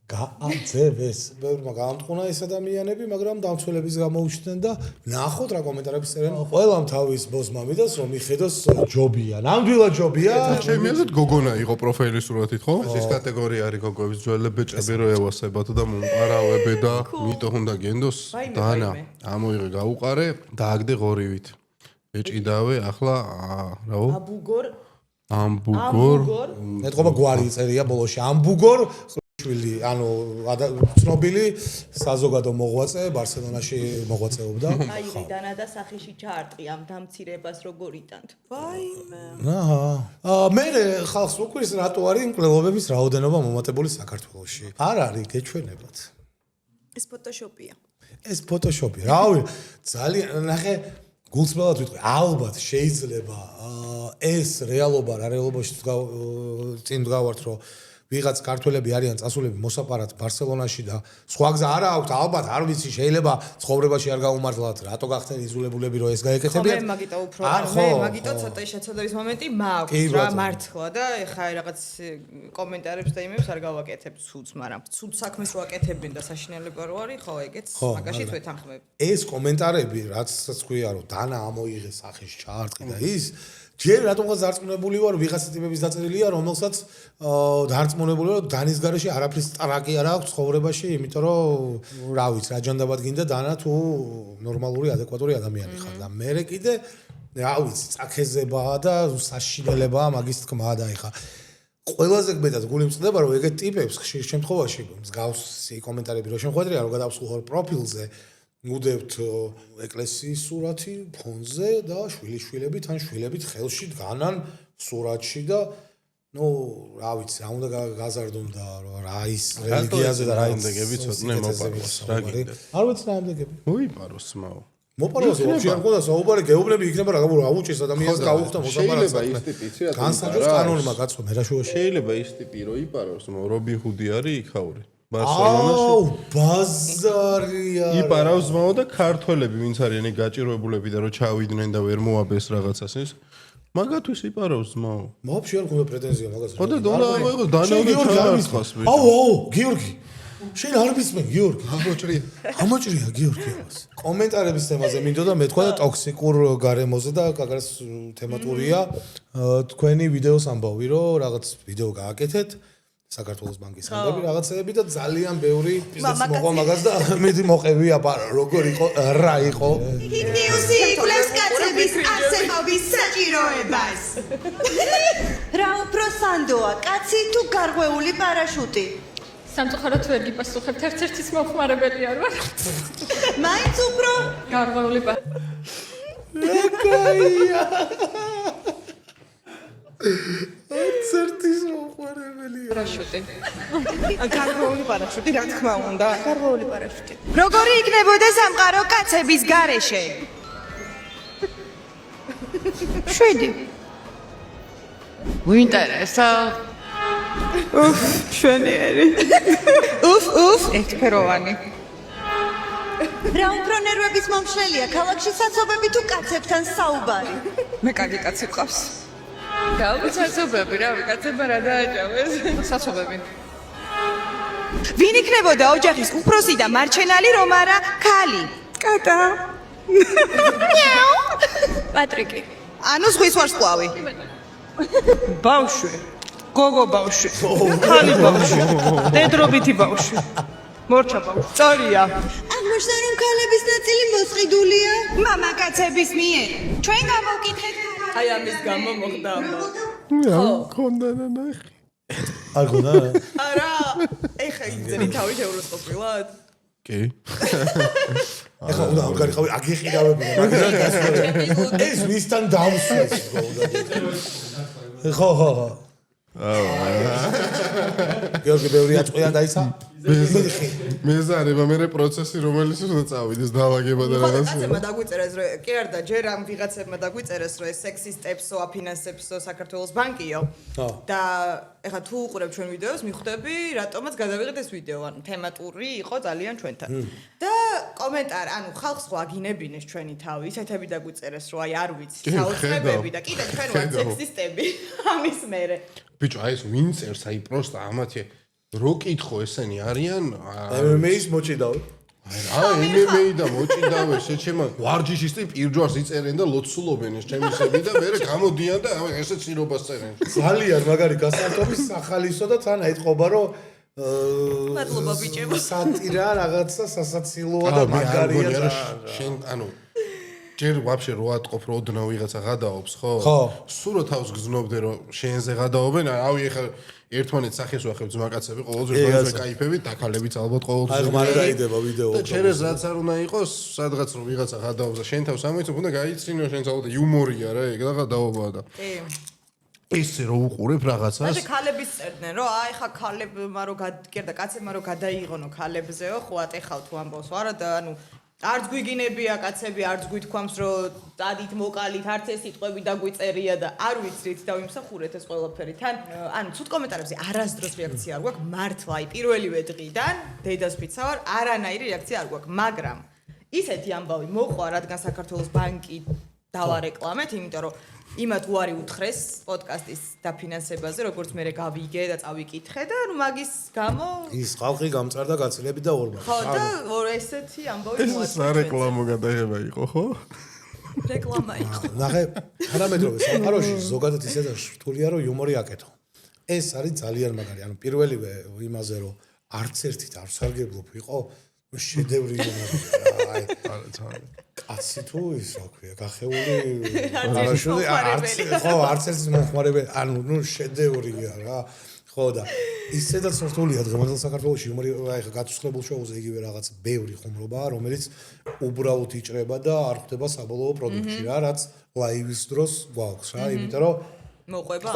გააძევეს. ბევრმა გაამტყუნა ეს ადამიანები, მაგრამ დამცველების გამოუჩნდნენ და ნახოთ რა კომენტარები წერენ. ყველამ თავის ბოს მამიდას რომ მიხედოს ჯობია. ნამდვილად ჯობია. ჩემი აზრით გოგონა იყო პროფაილის სურათით, ხო? ეს კატეგორია არის გოგოების ძველებეჭები რო ევასებათ და მომყარავებე და მიტო უნდა გენდოს დანა. ამოიღე გაუყარე, დააგდე ღორივით. ეჭიდავე ახლა რაო? აბუგორ. ამბუგორ. მეტყობა გვარი წერია ბოლოში. ამბუგორ შვილი, ანუ ცნობილი საზოგადო მოღვაწე ბარსელონაში მოღვაწეობდა. აი დანა და სახეში ჩაარტყი ამ დამცირებას როგორ იტანთ. ვაიმე. მე ხალხს უკვირს რატო არის მკვლელობების რაოდენობა მომატებული საქართველოში. არ არის გეჩვენებათ. ეს ფოტოშოპია. ეს ფოტოშოპი. რავი, ძალიან ნახე გულწრფელად ვიტყვი, ალბათ შეიძლება ეს რეალობა რა რეალობაში წინ დგავართ რომ ვიღაც ქართველები არიან წასულები მოსაპარად ბარსელონაში და სხვა გზა არ აქვს, ალბათ არ ვიცი, შეიძლება ცხოვრებაში არ გაუმართლათ, რატო გახდნენ იზოლებულები რომ ეს გაეკეთებიათ. მე მაგიტო უფრო მე მაგიტო ცოტა შეცოდების მომენტი მაქვს რა მართლა და ეხა რაღაც კომენტარებს და იმებს არ გავაკეთებ ცუდს, მაგრამ ცუდ საქმეს რო აკეთებენ და საშინელება რო არის, ხო ეგეც მაგაში თვეთანხმები. ეს კომენტარები რაც თქვია რომ დანა ამოიღე სახეში ჩაარტყი და ის ჯერ რატომღაც დარწმუნებული ვარ ვიღაცა ტიპების დაწერილია რომელსაც დარწმუნებული ვარ დანის გარეშე არაფრის ტრაკი არ აქვს ცხოვრებაში იმიტომ რომ რა ვიცი რა ჯანდაბად გინდა დანა თუ ნორმალური ადეკვატური ადამიანი ხარ და მე კიდე რა ვიცი წაქეზებაა და საშინელებაა მაგის თქმა და ეხა ყველაზე მეტად გული მწყდება რომ ეგეთ ტიპებს ხშირ შემთხვევაში მსგავსი კომენტარები რო შემოხვედრია რომ გადავსულხარ პროფილზე მუდევთ ეკლესიის სურათი ფონზე და შვილიშვილები თან შვილებით ხელში დგანან სურათში და ნუ რა ვიცი რა უნდა გაზარდონ და რა ის რელიგიაზე და რა ამდეგები ცოტნე მოპაროს რა გინდა არ ვიცი რა ამდეგები მოიპაროს მაო მოპაროს ვაფშე არ მქონდა საუბარი გეუბნები იქნება რა გაუჭეს ადამიანს გაუხდა მოსაპარაკე შეიძლება ის ტიპი იცი რა განსაჯოს კანონმა კაცო მერაშუაში შეიძლება ის ტიპი რო იპაროს რობინ ჰუდი არის იქაური აუ ბაზარია იპარავს მაო და ქართველები ვინც არიან გაჭიროებულები და რო ჩავიდნენ და ვერ მოაბეს რაღაცას ის მაგათვის იპარავს მაო ვაფშე არ მქონდა პრეტენზია მაგაზე ხო და დონა აიღო დანაოდი ჩავარცხას აუ გიორგი შენ არ მისმენ გიორგი ამოჭრია გიორგი ამას კომენტარების თემაზე მინდოდა მეთქვა და ტოქსიკურ გარემოზე და კაკას თემატურია თქვენი ვიდეოს ამბავი რომ რაღაც ვიდეო გააკეთეთ საქართველოს ბანკის ამბები რაღაცები და ძალიან ბევრი ბიზნესი მოყვა მაგას და მედი მოყევი აბარა როგორ იყო რა იყო ნიუსი იკვლევს კაცების არსებობის საჭიროებას რა უფრო სანდოა კაცი თუ გარღვეული პარაშუტი სამწუხაროდ ვერ გიპასუხებთ ერთ-ერთის მომხმარებელი არ ვარ მაინც უფრო გარღვეული ეკაია ერთ-ერთის მომხმარებელი პარაშუტი გარღვეული პარაშუტი რა თქმა უნდა გარღვეული პარაშუტი როგორი იქნებოდა სამყარო კაცების გარეშე 7 უინტერესა შვენიერი უფ ერთფეროვანი რა უფრო ნერვების მომშლელია ქალაქში საცობები თუ კაცებთან საუბარი მე კარგი კაცი ყავს გავუცაცობები რა ვიკაცება რა დააჭავეს საცობები ვინ იქნებოდა ოჯახის უფროსი და მარჩენალი რომ არა ქალი კატა პატრიკი ანუ ზღვის ვარსკვლავი ბავშვი გოგო ბავშვი ხალი ბავშვი დედრობითი ბავშვი მორჩა ბავშვი სწორია აღმოჩნდა რომ ქალების ნაწილი მოსყიდულია მამაკაცების მიერ ჩვენ გამოვკითხეთ აი ამის გამო მოხდა რა მქონდა ნახე არ გონდა არა ეხა იძენი თავი შეუროსყოფილად კი ეხლა უნდა ამგარიყავი აგიხირავები ეს ვისთან დავსვეს ხო გიორგი ბევრი აწყვია დაიცა მეზარება მე პროცესი რომელიც უნდა წავიდეს დავაგება და რაღაც კაცებმა დაგვიწერეს რომ კი არ და ჯერ ამ ვიღაცებმა დაგვიწერეს რომ ეს სექსისტებსო აფინანსებსო საქართველოს ბანკიო და ეხლა თუ უყურებ ჩვენ ვიდეოს მიხვდები რატომაც გადავიღეთ ეს ვიდეო ანუ თემატური იყო ძალიან ჩვენთან და კომენტარი ანუ ხალხს ხო აგინებინეს ჩვენი თავი ისეთები დაგვიწერეს რომ აი არ ვიცი საოცრებები და კიდე ჩვენ ვართ სექსისტები ამის მერე ბიჭო აი ეს ვინ წერს აი პროსტა ამათი რო კითხო ესენი არიან MMA-ის მოჭიდავ აი MMA და მოჭიდავე შეჩემა ვარჯიშისტი პირჯვარს იწერენ და ლოცულობენ ეს ჩემისები და მე გამოდიან და ესეც სირობას წერენ ძალიან მაგარი გასართობის სახალისო და თან აიტყობა რომ მადლობა ბიჭებო სატირა რაღაცა სასაცილოა და მაგარია შენ ანუ ჯერ ვაფშე რო ატყობ რომ ოდნა ვიღაცა გადაობს ხო სულ რო თავს გზნობდე რომ შენზე გადაობენ ავი ეხა ერთმანეთს სახეს ვახებ ძმაკაცები ყოველთვის ვეკაიფებით დაკალებიც ალბათ ყოველთვის აი მალე დაიდება ვიდეო და ჩერეს რაც არ უნდა იყოს სადღაც რომ ვიღაცა გადაობს და შენ თავს ამოიცნობ უნდა გაიცინო შენ ალბათ იუმორია რა ეგ და გადაობა და ესე რო უყურებ რაღაცას მაშინ ქალების წერდნენ რომ აი ხა ქალებმა რო კერდა კაცებმა რო გადაიღონო ქალებზეო ხო ატეხავ თუ ამბავს არა და ანუ არც გვიგინებია კაცები არც გვითქვამს რომ დადით მოკალით არც ეს სიტყვები დაგვიწერია და არ ვიცით დავიმსახურეთ ეს ყველაფერი თან ანუ ცუდ კომენტარებზე არასდროს რეაქცია არ გვაქვს მართლა აი პირველივე დღიდან დედას ფიცავარ არანაირი რეაქცია არ გვაქვს მაგრამ ისეთი ამბავი მოყვა რადგან საქართველოს ბანკი დავარეკლამეთ იმიტომ რომ იმათ უარი უთხრეს პოდკასტის დაფინანსებაზე როგორც მე გავიგე და წავიკითხე და ანუ მაგის გამო ის ხალხი გამწარდა გაცილებით და ორმა ხო და ესეთი ამბავი მოაწყდა ეს რეკლამო გადაღება იყო ხო რეკლამა იყო ნახე თანამედროვე სამყაროში ზოგადად ისედაც რთულია რომ იუმორი აკეთო ეს არის ძალიან მაგარი ანუ პირველივე იმაზე რომ არც ერთით არ სარგებლობ იყო შედევრი იუმორია აი კაცი თუ ის რა ქვია გახეული არაშუდი არც ხო არც ეს მომხმარებელი ანუ ნუ შედევრია რა ხო და ისედაც რთულია დღევანდელ საქართველოში უმარი აი ხა გაცვლებულ შოუზე იგივე რაღაც ბევრი ხუმრობაა რომელიც უბრალოდ იჭრება და არ ხდება საბოლოო პროდუქტში რა რაც ლაივის დროს გვაქვს რა იმიტომ რომ მოყვება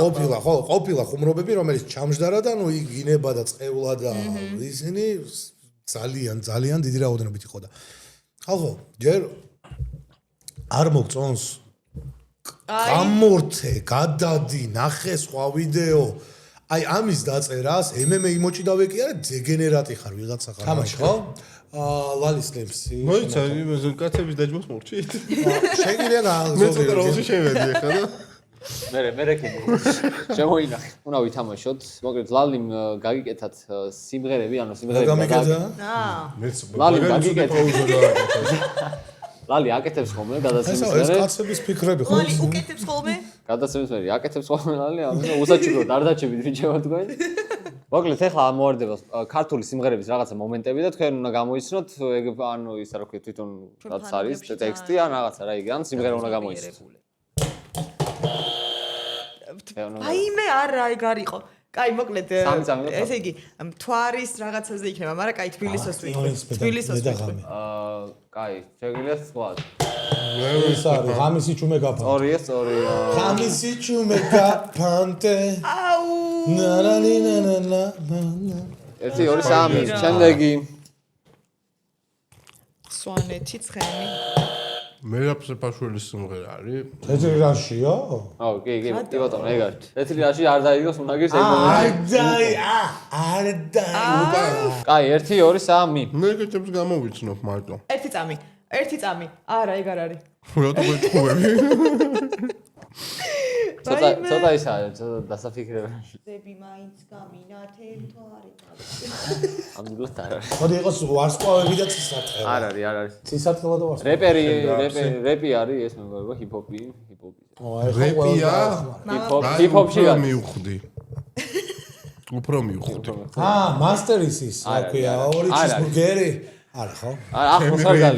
ყოფილა ხუმრობები რომელიც ჩამჯდარა და ნუ იგინება და წევლა და ისინი ძალიან დიდი რაოდენობით იყო და ხალხო ჯერ არ მოგწონს გამორთე გადადი ნახე სხვა ვიდეო აი ამის დაწერას MMA იმოჭიდავე კი არა დეგენერატი ხარ ვიღაცა ხარ თამაში ხო ლალის ლემსი მოიცა იმაზე კაცების დაჯმოს მორჩით შეგიძლია მე ცოტა როლში შევედი ხა და მე კი შემოინახე უნდა ვითამაშოთ მოკლედ ლალიმ გაგიკეთათ სიმღერები ანუ სიმღერები ლალიმ გაგიკეთათ ლალი აკეთებს ხოლმე გადაცემის მერე. ეს კაცების ფიქრები ხო? ლალი უკეთებს ხოლმე? გადაცემის მერე აკეთებს ხოლმე ლალი, ანუ უსაჩუქროდ არ დაჩებით რიჩევა თქვენ. მოკლედ ეხლა ამოვარდება ქართული სიმღერების რაღაცა მომენტები და თქვენ უნდა გამოიცნოთ ანუ ისა რა ქვია თვითონ რაც არის ტექსტი ან რაღაცა რა იგი ან სიმღერა უნდა გამოიცნოთ. აი მე არა ეგ არისო. კაი, მოკლედ ესე იგი მთვარის რაღაცაზე იქნება, მაგრამ კაი თბილისოს ვიტყვი. კაი, შეგვიძლია სხვა. ეს არის ღამისი ჩუმე გაფანტე. სწორია. ღამისი ჩუმე გაფანტე. აუ. ნანანანანა. 1 2 3 შემდეგი. სვანეთი ცხენი. მერაბ სეფაშვილის სიმღერა არის. თეთრირაშია? აუ, კი, ბატონო, ეგ არის. თეთრირაში არ დაიგოს უნაგირს ეგ მომენტი. არ დაი. კაი, 1 2 3. მე კეთებს გამოვიცნობ მარტო. 1 წამი. არა, ეგ არ არის. რა თქვი? ცოტა ისა, ცოტა დასაფიქრებელი. ზები მაინც გამინათე მთვარი. ამბულად არ არის. მოდი იყოს ვარსკვლავები და ცისარტყელა. არ არის. ცისარტყელა და ვარსკვლავები. რეპი არის ეს მეგობრებო, ჰიპ-ჰოპი. რეპია? ჰიპ-ჰოპში არის. უფრო მივხვდი. მასტერის ის, რა ქვია, ორი ჩიზბურგერი. არა ხო? ახლა სარგალი.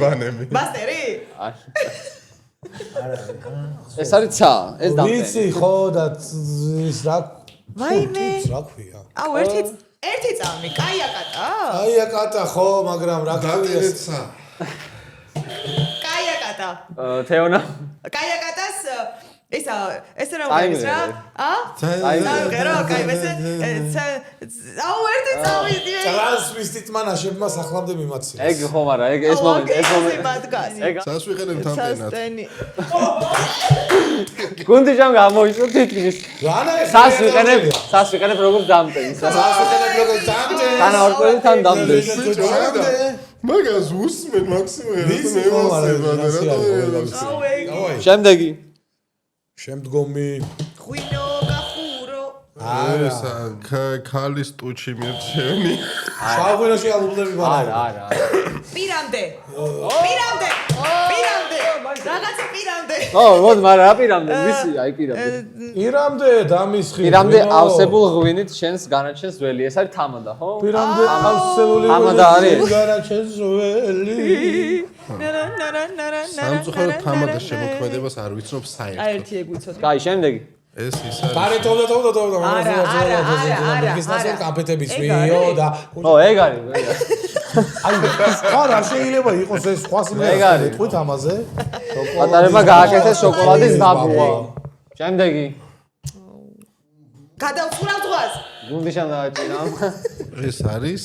მასტერი? ეს არის ცა, ეს დამტე. ვიცი ხო და ის რა ვაიმე. რა ქვია? აუ 1 წამი, კაიაკატა? კაიაკატა ხო, მაგრამ რა ქვია? კაიაკატა. თეონა. კაიაკატას ეს რა არის რა? საერთოდ კაი მესე აუ 1 წამი დიე. ტრანსვისტით მანაშებმა სახლამდე მიმაცილეს. ეგ ხომ არა, ეგ ეს მომენტი. ეგ სასვიყენებ თამბენად. გუნდი ჯამ გამოიწვევ თითქმის. რანა სასვიყენებ როგორც დამტენი. სასვიყენებ როგორც დამტენი. თანავარკვევი თან დამტენი. მაგას უსმენ მაქსიმუმ მე აუ შემდეგი. შემდგომი ღვინო გახურო. ესა ქალის ტუჩი მირჩევი. შავღვინოში ალბომები ბანა. არა. პირამდე. რაღაცა პირამდე. ო, მოდი, მაგრამ რა პირამდე? ვიცი, აი პირამდე. პირამდე დამისხი. პირამდე ავსებულ ღვინით შენს განაჩენს ველი. ეს არის თამადა, ხო? პირამდე ავსებული თამადა არის. განაჩენს ველი. სამწუხაროდ თამადის შემოქმედებას არ ვიცნობ საერთოდ. აი ერთი ეგ ვიცოთ. კაი, შემდეგი. ეს ის არის. გარეთოვდა. არა. ის ნაცნობ კაპეტების ვიო და ო, ეგ არის. აი, ხარა შეიძლება იყოს ეს სხვა ეგ არის. სიმღერა. თქვით ამაზე? პატარებმა გააკეთეს შოკოლადის დაბუა. შემდეგი. გადავწურავ ზღვას. გუნდი შემდააჭირა. ეს არის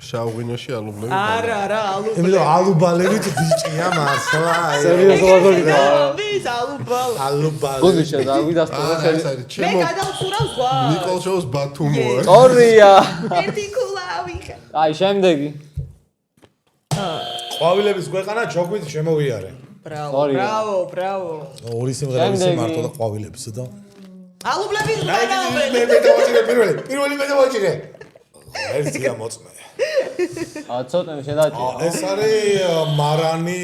შავღვინოში ალუბლები. არა, იმიტომ ალუბალებით ბიჭია მართლა. სერიოზულად გიგა. ვის ალუბალ. ალუბალები. გუნდი შემდავიდასტურა ეს ხელი. არის მე ჩემო გადავწურავ ზღვას. ნიკოლ შოუს ბათუმოა. სწორია. ერთი კულავი. აი, შემდეგი. ყვავილების ქვეყანა ჩოქვით შემოვიარე. ბრავო. ორი სიმღერა ისე მარტო და ყვავილებს და ალუბლების მე გადავწურავ. დავაჭირე პირველი მე დავაჭირე. ერთია მოწმე. ცოტა შედაჭირა. ეს არის მარანი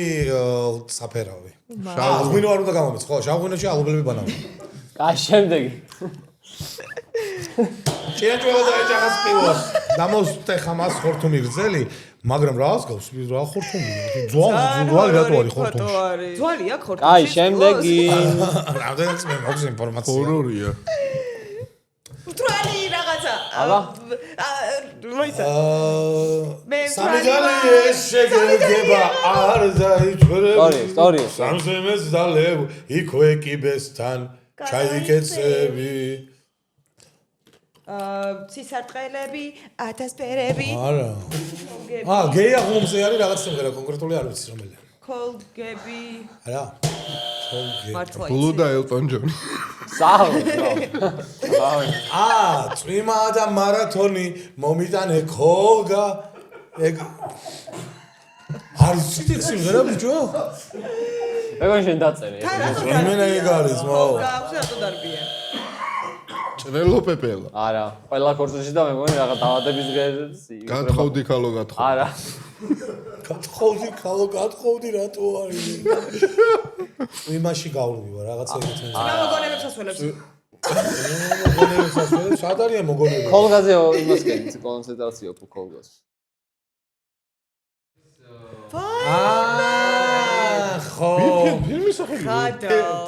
საფერავი. ღვინო არ უნდა გამომიც, ხო? შავღვინოში ალუბლები ბანავი. კაი, შემდეგი. ჭიანჭველა და ეჯახას პივოს. დამოსტეხა მას ხორთუმი გრძელი, მაგრამ რა გავს? რა ხორთუმია? ძვალი რატო არის ხორთუმში? ძვალი აქვს ხორთუმში. კაი, შემდეგი. რამდენიც მე მოგვს ინფორმაცია. ჰორორია. მთვარი რაღაცა. აბა სამიგალია შეგება არ დაიჭრები სტორია სამზემეს დალევ იქვე კიბესთან ჩაიკეცები ცისარტყელები 1000 ფერები არა გეია ხომზე არის რაღაც სიმღერა კონკრეტული არ ვიცი რომელია კოლგები არა ბლუ და ელტონ ჯონი წვიმა და მარათონი მომიტანე ქოლგა ეგ არ ვიცით ეგ სიმღერა ბიჭო ეგ შენ დაწერე იმენა ეგ არის მოუ გავშატო დარბია ჭრელო პეპელა არა ყველა კორსში და მე მგონი რაღაც დავადების ღერს გათხოვდი ქალო გათხოვდი არა გათხოვდი ქალო გათხოვდი რატო არის იმაში გავლვივა რაღაცა ეკეთე მოგონებებს ასველებს მოგონებებს ასველებს სად არის მოგონებები ქოლგაზე იმას კეთებს კონცენტრაციო ქოლგას ხო ფილმის სახელი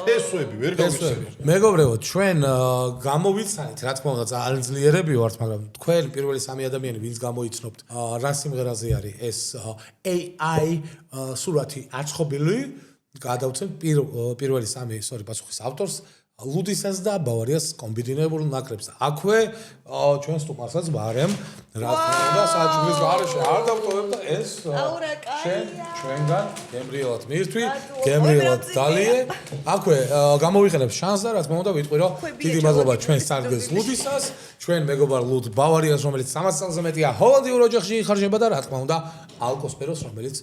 თესვები ვერ გავიხსენებ მეგობრებო ჩვენ გამოვიცანით რა თქმა უნდა ძალიან ძლიერები ვართ მაგრამ თქვენ პირველი სამი ადამიანი ვინც გამოიცნობთ რა სიმღერაზე არის ეს AI სურათი აწყობილი გადავცემ პირველი სამი პასუხის ავტორს ლუდისას და ბავარიას კომბინირებულ ნაკრებს აქვე ჩვენ სტუმარსაც ვარემ რა თქმა უნდა საჯგრის გარეშე არ დავტოვებ და ეს ჩვენგან გემრიელად მირთვი გემრიელად დალიე აქვე გამოვიყენებ შანსს და რა თქმა უნდა ვიტყვი რომ დიდი მადლობა ჩვენ სარგეს ლუდისას ჩვენ მეგობარ ლუდ ბავარიას რომელიც 300 წელზე მეტია ჰოლანდიურ ოჯახში იხარჯება და რა თქმა უნდა ალკოსპეროს რომელიც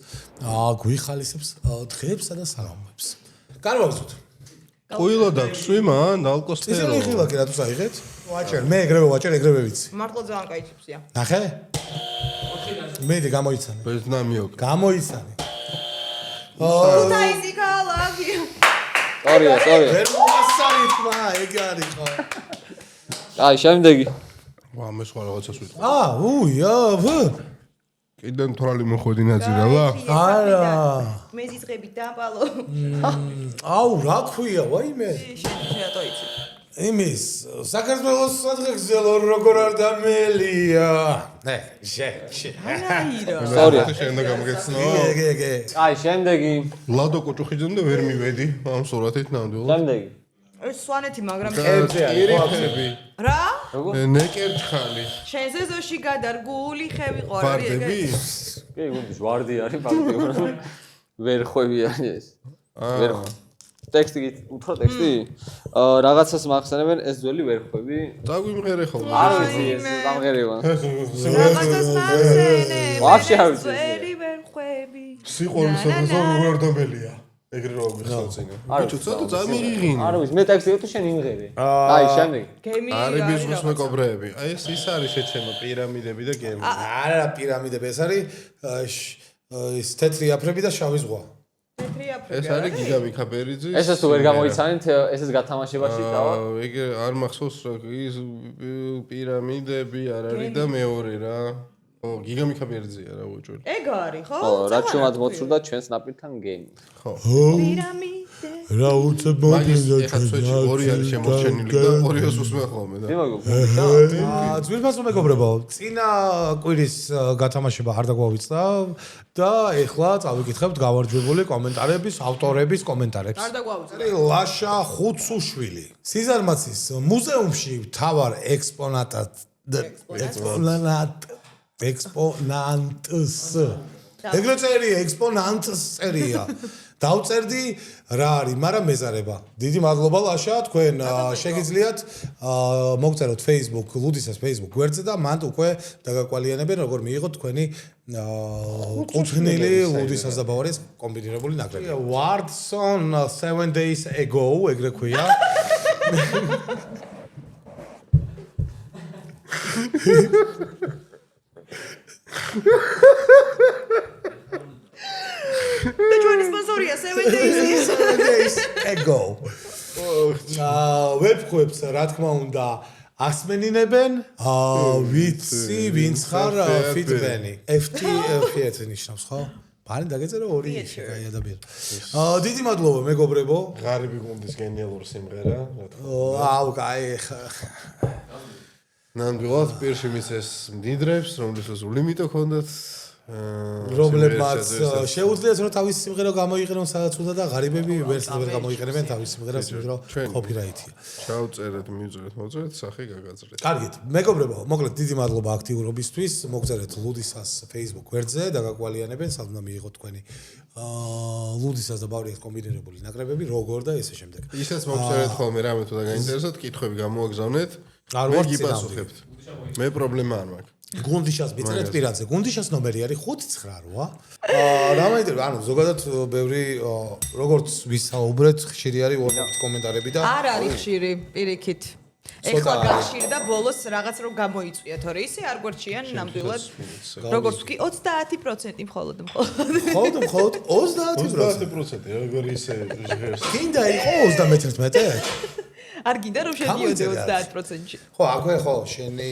გვიხალისებს დღეებსა და საღამოებს განვაგზავნოთ ყვილო დაგვსვი მან ალკოსპერო ისინი ხილაკი რატო საიღეთ ვაჭერ მე ეგრევე ვაჭერ ეგრევე ვიცი მართლა ძალიან კაი ჩიპსია ნახე მედი გამოიცანე ბეზნამიო გამოიცანე უთაისი ქალაქი სტორია ვერ მოასარით მა ეგ არის ხო აი შემდეგი ვა მე სხვა რაღაცას ვიტყვი უიავ კიდენ თვალი მოხოდი ნაძირავა არა მეზიძღები დაბალო აუ რა ქვია ვაიმე შენ იცი იმის საქართველოს სადღეგრძელო როგორ არ დამელია სტორია შენ და გამგეცნო ეგ აი შემდეგი ლადო კოჭუხიძემდე ვერ მივედი ამ სურათით ნამდვილად შემდეგი ეს სვანეთი მაგრამ ერიფები რა ნეკერჩხალი შენზე ზოში გადარგული ხევი ყო ვარდები კი გუნდის ვარდი არის ფაქტიურად ვერ ხვევი არის ეს ვერ ტექსტი უფრო ტექსტი რაღაცას მახსენებენ ეს ძველი ვერ ხვევი დაგვიმღერე ხოლმე არ ვიცი ეს დამღერება რაღაცას მახსენებ ვაფშე არ ვიცი ძველი ვერ ხვევი სიყვარულის საგაზო როგორ არ დამელია ეგრე რა ვიხსენე ბიჭო ცოტა წამიღინე არ ვიცი მე ტექსტი თუ შენ იმღერე აი შემდეგი არის ბიზნეს მეკობრეები აი ეს არის შეჩემო პირამიდები და გემი არა პირამიდები ეს არის ის თეთრი აფრები და შავი ზღვა ეს არის გიგა მიქაბერიძე ესეც თუ ვერ გამოიცანით ესეც გათამაშებაში დავა ეგ არ მახსოვს ის პირამიდები არ არის და მეორე რა გიგა მიქაბერიძეა რა უჭველი ეგ არის ხო რა ჩვენად მოცურდა ჩვენს ნაპირთან გემი ხო რა უცებ მოგვიდა ჩვენ ორი არის შემორჩენილი და ორიოს უსმენ ხოლმე და ძვირფასო მეგობრებო წინა კვირის გათამაშება არ დაგვავიწყდა და ეხლა წავიკითხებთ გავარჯვებული კომენტარების ავტორების კომენტარებს არ დაგვავიწყდა ლაშა ხუცუშვილი სიზარმაცის მუზეუმში მთავარ ექსპონანტს ეგრეთ წერია ექსპონანტს წერია დავწერდი რა არის მაგრამ მეზარება დიდი მადლობა ლაშა თქვენ შეგიძლიათ მოგწეროთ Facebook ლუდისას Facebook გვერდზე და მანდ უკვე დაგაკვალიანებენ როგორ მიიღოთ თქვენი კუთვნილი ლუდისას და ბავარიას კომბინირებული ნაკრები Words on 7 days ago ეგრე ქვია და ჩვენი სპონსორია 7 days ago ვებქვებს რა თქმა უნდა ასმენინებენ ვიცი ვინც ხარ ფიტბენი FT ნიშნავს ხო ბალი დაგეწერა ორი კაი ადამიანი დიდი მადლობა მეგობრებო ღარიბი გუნდის გენიალური სიმღერა რა თქმა აუ კაი ნამდვილად პირში მისეს მდიდრებს, რომლისას სული მიტო ქონდათ. რომლებმაც შეუძლიათ რომ თავის სიმღერა გამოიყენონ სადაც უნდა და ღარიბები ვერც ვერ გამოიყენებენ თავის სიმღერას, იმიტომ რომ კოპირაიტია. ჩავწერეთ, მივწერეთ, სახე გაგაძრეთ. კარგით, მეგობრებო, მოკლედ დიდი მადლობა აქტიურობისთვის. მოგწერეთ ლუდისას Facebook გვერდზე და გაგვალიანებენ, სად უნდა მიიღოთ თქვენი ლუდისას და ბავრიას კომბინირებული ნაკრებები, როგორ და ესე შემდეგ. ისაც მოგწერეთ ხოლმე რამე თუ და გაინტერესოთ, კითხვები გამოაგზავნეთ. არ მე ვარ გიპასუხებთ. მე პრობლემა არ მაქვს. გუნდიშას მიწერეთ პირადზე. გუნდიშას ნომერი არის 598. რა მაინტერესებს, ანუ ზოგადად ბევრი როგორც ვისაუბრეთ, ხშირი არის WhatsApp კომენტარები და არ არის ხშირი, პირიქით. ეხლა გახშირდა ბოლოს რაღაც რომ გამოიწვია, თორე ისე არ გვერდჩიან ნამდვილად. როგორც ვთქვი, 30% მხოლოდ. მხოლოდ 30%. 30% როგორ ისე ჟღერს. კიდე იყო 31. არ გინდა რომ შედიოდე 30%-ში. ხო, აქვე ხო, შენი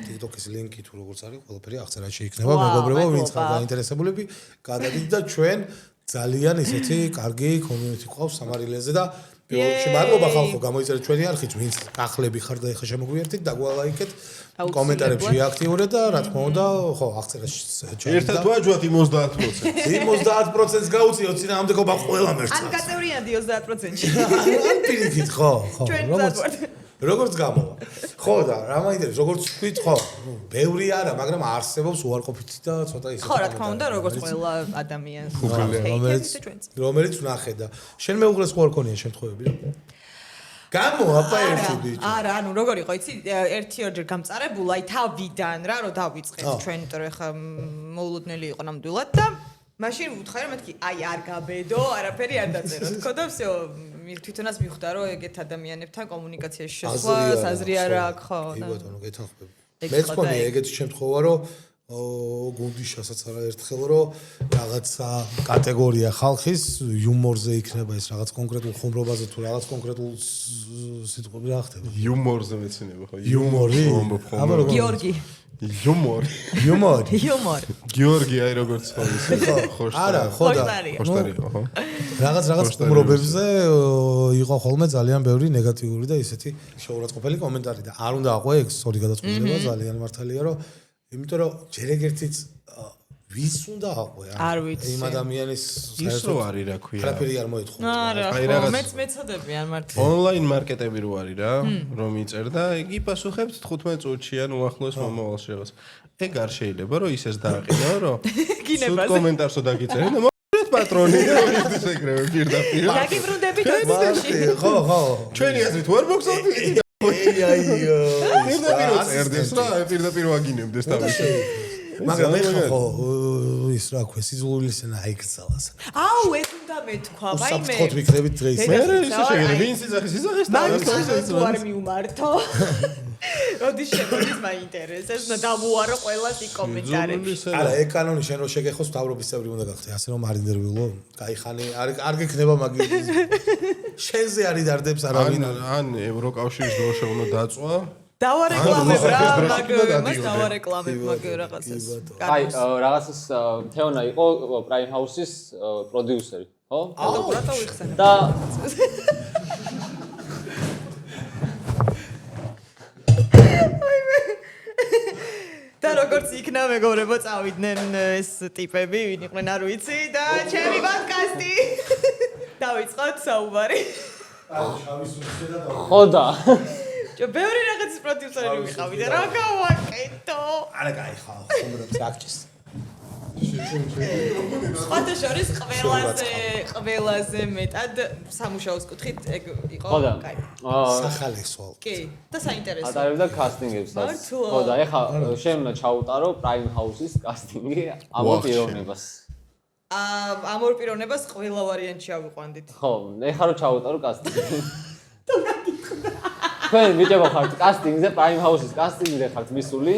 TikTok-ის ლინკი თუ როგორც არის, ყველაფერი აღწერა შეიქნება, მეგობრებო, ვინც ხარ დაინტერესებულები, გადადით და ჩვენ ძალიან ისეთი კარგი community ყავს სამარილეზე და პირველში მადლობა ხალხო, გამოიწერეთ ჩვენი არხით, ვინც გახლები ხარ და ეხა შემოგვიერთით, დაგვალაიკეთ, კომენტარებში აქტიურეთ და რა თქმა უნდა, ხო, აღწერა ჩაიგდა. ერთად ვაჯვათ იმ 30%. იმ 30%-ს გაუწიოთ წინააღმდეგობა ყველამ ერთად. ან გაწევრიანდი 30%-ში. ან პირიქით, ხო. ჩვენ როგორც გამოვა. ხო და რა მაინტერესებს, როგორც ვთქვით, ხო, ბევრი არა, მაგრამ არსებობს უარყოფითი და ცოტა ისეთი. ხო, რა თქმა უნდა, როგორც ყველა ადამიანს. რომელიც ვნახე და შენ მეუღლეს ხო არ ქონია შემთხვევები რა? გამოვა ერთი ბიჭი. არა, ანუ როგორ იყო, იცი, ერთი-ორჯერ გამწარებულა, აი თავიდან რა, რომ დავიწყეთ ჩვენ, იმიტომ რომ ხა მოულოდნელი იყო ნამდვილად და მაშინ ვუთხარი რომ მეთქი, აი არ გაბედო, არაფერი არ დაწერო, თქო და всё, თვითონაც მიხვდა რომ ეგეთ ადამიანებთან კომუნიკაციაში შესვლა, საზრი არ აქვს, ხო და. კი ბატონო, გეთანხმები. მეც მქონია ეგეთი შემთხვევა, რომ გუნდიშასაც არაერთხელ რომ რაღაცა კატეგორია ხალხის იუმორზე იქნება ეს რაღაც კონკრეტულ ხუმრობაზე თუ რაღაც კონკრეტულ სიტყვები რა ხდება იუმორზე მეცნობა ხო იუმორი გიორგი იუმორი გიორგი აი როგორც ხო არა ხო და ხოშტარი ხო რაღაც ხუმრობებზე იყო ხოლმე ძალიან ბევრი ნეგატიური და ისეთი შეურაცხყოფელი კომენტარი და არ უნდა აყვე ეგ სწორი გადაწყვეტილება ძალიან მართალია რომ იმიტომ რომ ჯერ ეგერთიც ვის უნდა აყვე არ ვიცი იმ ადამიანის ის რო არის რა ქვია არაფერი არ მოეთხოვა არა მეცადებიან მართლა ონლაინ მარკეტები რო არის რა რომ იწერდა და იგი პასუხებს 15 წუთში ან უახლოეს მომავალში რაღაც ეგ არ შეიძლება რომ ისეს დააყენო რომ სულ კომენტარსო დაგიწერენ და მოგეთ პატრონი რომ ის ეგრევე პირდაპირ დაგიბრუნდებით ოცნებში ხო ჩვენი აზრით ვერ მოგწოდით პირდაპირ ვაგინებდეს თავში მაგრამ ეხლა ხო ის რა ქვია სიზულისენა აიქცალას აუ ეს უნდა მეთქვა ვაიმე საფრთხოთ ვიქნებით დღეს მე ისე შეგერე ვინ სიზახის და არ მიუმართო როდის შემოდის მაინტერესებს და დავუარო ყველას იქ კომენტარებში არა ეგ კანონი შენ რო შეგეხოს მთავრობის წევრი უნდა გახდე ასე რომ არ ინტერვიულო кайხანი არ გექნება მაგი შენზე არ იდარდებს არავინ ან ევროკავშირის დროშა უნდა დაწვა დავარეკლამებ რა მაგას დავარეკლამებ მაგ რაღაცას აი რაღაცას თეონა იყო პრაიმ ჰაუსის პროდიუსერი ხო რატო ვიხსენებ და და როგორც იქნა მეგობრებო წავიდნენ ეს ტიპები ვინ იყვნენ არ ვიცი და ჩემი პოდკასტი დავიწყოთ საუბარი ხო და ბევრი რაღაცის პროდიუსერი ვიყავი და რა გავაკეთო არა კაი ხალ ხუმრობს აქჩის სხვათა შორის ყველაზე მეტად სამუშაოს კუთხით ეგ იყო კაი სახალისო კი და საინტერესო ატარებდა კასტინგებსაც ხო და ეხა შენ უნდა ჩაუტარო პრაიმ ჰაუსის კასტინგი ამო პიროვნებას ამ ორ პიროვნებას ყველა ვარიანტში ავიყვანდით ხო ეხა რო ჩაუტარო კასტინგი თქვენ ბიჭებო ხართ კასტინგზე პრაიმ ჰაუსის კასტინგზე ხართ მისული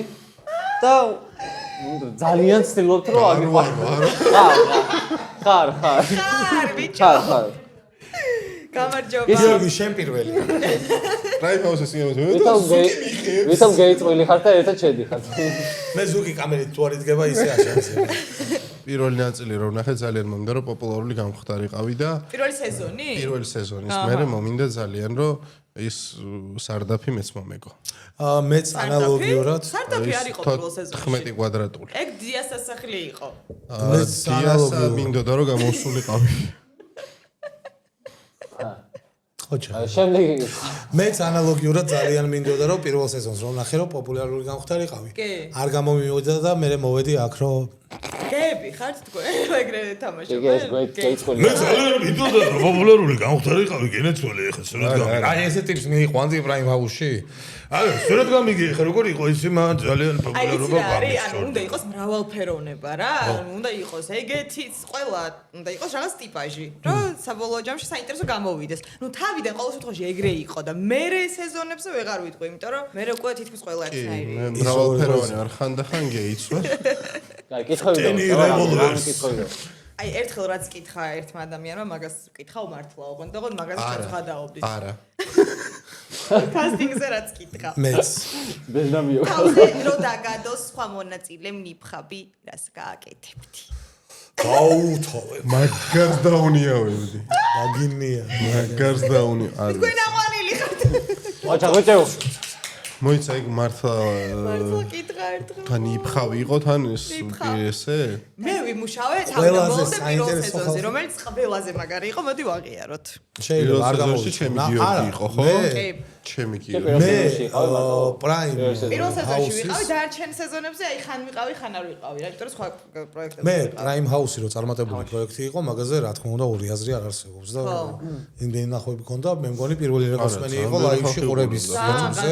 და ძალიან ცდილობთ რომ აგიყვანო ხარ ბიჭო ხარ გამარჯობა გიორგი შენ პირველი პრაიმ ჰაუსის იმაზე ვისამ გეიწვილი ხარ და ერთად შედიხართ მე ზუგი კამერით თუ არ იდგება ისე აშენზე პირველი ნაწილი რომ ნახე ძალიან მომდა რომ პოპულარული გამხდარიყავი და პირველი სეზონი? პირველი სეზონის მერე მომინდა ძალიან რომ ის სარდაფი მეც მომეგო. მეც ანალოგიურად სარდაფი არ იყო პირველ სეზონში. 11 კვადრატული. ეგ დიას სასახლე იყო. მეც დიასა მინდოდა რომ გამოსულიყავი. ხოჭა. შემდეგი მეც ანალოგიურად ძალიან მინდოდა რომ პირველ სეზონს რომ ნახე რომ პოპულარული გამხდარიყავი. არ გამომივიდა და მე მოვედი აქ რომ გები ხართ თქვენ ეგრე თამაშობ. ეს გეიწყული. მე ძალიან მინდოდა რომ პოპულარული გამხდარიყავი გენეცვალე ახლა სულად გამიგე. აი ესე ტიპს მიიყვანდი პრაიმ ჰაუსში. აი სულად გამიგე ხე როგორ იყო ისი მან ძალიან პოპულარობა გამიგე. ანუ უნდა იყოს მრავალფეროვნება რა. უნდა იყოს ეგეთიც ყველა უნდა იყოს რაღაც ტიპაჟი. რომ საბოლოო ჯამში საინტერესო გამოვიდეს. ნუ თავიდან ყოველ შემთხვევაში ეგრე იყო და მერე სეზონებზე ვეღარ ვიტყვი, იმიტომ რომ მერე უკვე თითქმის ყველა ერთნაირი. მე მრავალფეროვანი არ ხან და ხან გეიცვა. აი კითხავი. აი ერთხელ რაც კითხა ერთმა ადამიანმა მაგას კითხა უმართლა ოღონდ და მაგას შეძღადაობდი. არა. კასტინგზე რაც კითხა. მეც. ბელდამიო. თავზე რო დაგადოს სხვა მონაწილე მიფხაბი, რას გააკეთებდი. გაუთავე. მაგარს დაუნიავებდი. მაგინია. მაგარს დაუნი. თქვენ აყვანილი ხართ. ოჩა გოჭეო. მოიცა იქ მართლა კითხა ერთხელ. თან იფხავი იყო თან ესე? მე ვიმუშავე თავდაპირველად პირველ სეზონზე, რომელიც ყველაზე მაგარი იყო, მოდი ვაღიაროთ. შეიძლება არ გამოვიდეს ჩემი გიორგი იყო ხო? ჩემი გიორგი. მე პრაიმ პირველ სეზონში ვიყავი, დარჩენ სეზონებზე აი ხან ვიყავი, ხან არ ვიყავი, რა, იმიტომ რომ სხვა პროექტებზე. მე პრაიმ ჰაუსი რო წარმატებული პროექტი იყო, მაგაზე რა თქმა უნდა ორი აზრი არ არსებობს და იმდენი ნახვები ქონდა, მე მგონი პირველი რეკორდსმენი იყო ლაივში ყურების ფონზე.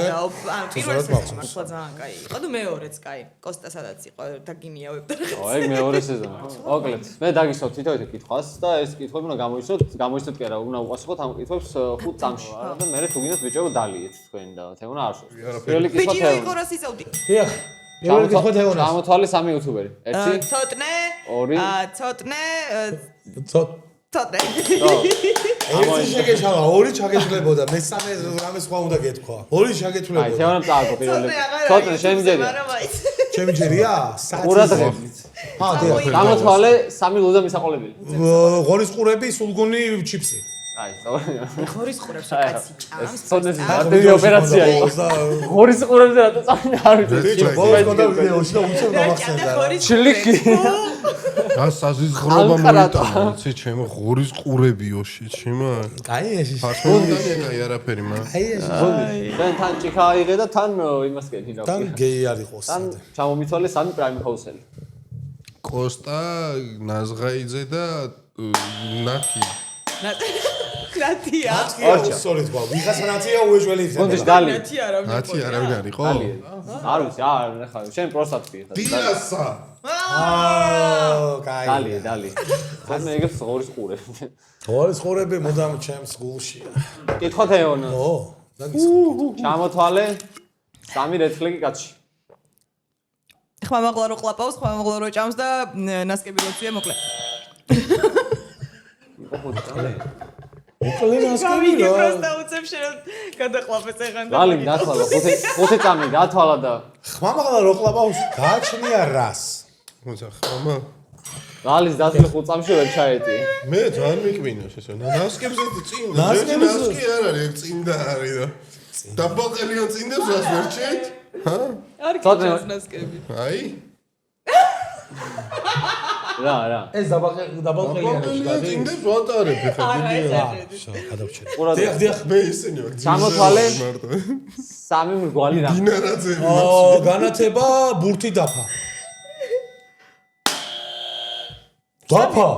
პირველ სეზონში მართლა ძალიან კაი იყო და მეორეც კაი. კოსტა სადაც იყო დაგინიავებდა. ეგ მეორე სეზონი. მოკლედ, მე დაგისვათ თითოეულ კითხვას და ეს კითხვები უნდა გამოიცნოთ კი არა, უნდა უპასუხოთ ამ კითხვებს 5 წამში. და მე თუ გინდათ ბიჭო დალიეთ თქვენ და თეონა არ შევს. პირველი კითხვა თეონა. ბიჭი იყო რა სიზავდი. დიახ. პირველი კითხვა თეონა. ჩამოთვალე 3 იუთუბერი. 1 ცოტნე, 2 ცოტნე, ცოტნე. ერთი შეგეშალა, ორი ჩაგეშლებოდა, მესამე რამე სხვა უნდა გეთქვა. ორი შეგეთულებოდა. აი, თეონა წააგო პირველი. ცოტნე შემიჯერია. შემიჯერია? ყურადღებით. დიახ. ჩამოთვალე 3 ლუდა მისაყოლებელი. ღორის ყურები, სულგუნი, ჩიფსი. აი, სწორია. ღორის ყურებს კაცი ჭამს. ცოტნეს მარტივი ოპერაცია იყო. ღორის ყურებზე რატო წამი არ ვიცი. ბოლოს კონდა ვიდეოში და უცებ გამახსენდა. ჩლიკი. რა საზიზღრობა მოიტანა, იცი ჩემო ღორის ყურებიოში, ჩემო. კაი ეში. ფასონი არაფერი მა. აი ეში. თან თან ჭიქა აიღე და თან იმას კეთი რა. თან გეი არ იყოს. თან ჩამომიცვალე 3 პრაიმ ჰაუსელი. კოსტა, ნაზღაიძე და ნათი. ნათია. სორი თქვა, ვიღაცა ნათია უეშველი იცოდა. გონდეს დალი. ნათი არავინ არ იყო? არ ვიცი, არ ნახავ, შენ პროსტატი ხარ. დიასა. კაი. დალი. ხომ ეგებს ღორის ყურები. ღორის ყურები მოდამ ჩემს გულშია. კითხვა თეონა. დაგისხმო. ჩამოთვალე 3 რედფლეგი კაცში. ხმა მაღლა რო ყლაპავს, ხმა მაღლა რო ჭამს და ნასკები როცია მოკლე. მოკლე ნასკები რა. რა. პროსტა უცებ შენ გადაყლაპეს ეგან. დალი დათვალა 5 წამი დათვალა და ხმა მაღლა რო ყლაპავს, გააჩნია რას. მოცა ხმა. დალის დათვლი 5 წამში ვერ ჩაეტი. მე ძალიან მიკმინოს ესე. ნასკებზე წინდა. ნასკი არ არის, ეგ წინდა არის და. დაბალყელიო წინდებს რას ვერ ჩეთ? ჰა? არ გიჩას ნასკები. აი. რა. ეს დაბალყელიანია. წინდებს ვატარებ ხა. გადავჩერე. დიახ, მე ისინი ვარ. ჩამოთვალე 3 მრგვალი რა. დინარაძე. განათება ბურთი დაფა. დაფა.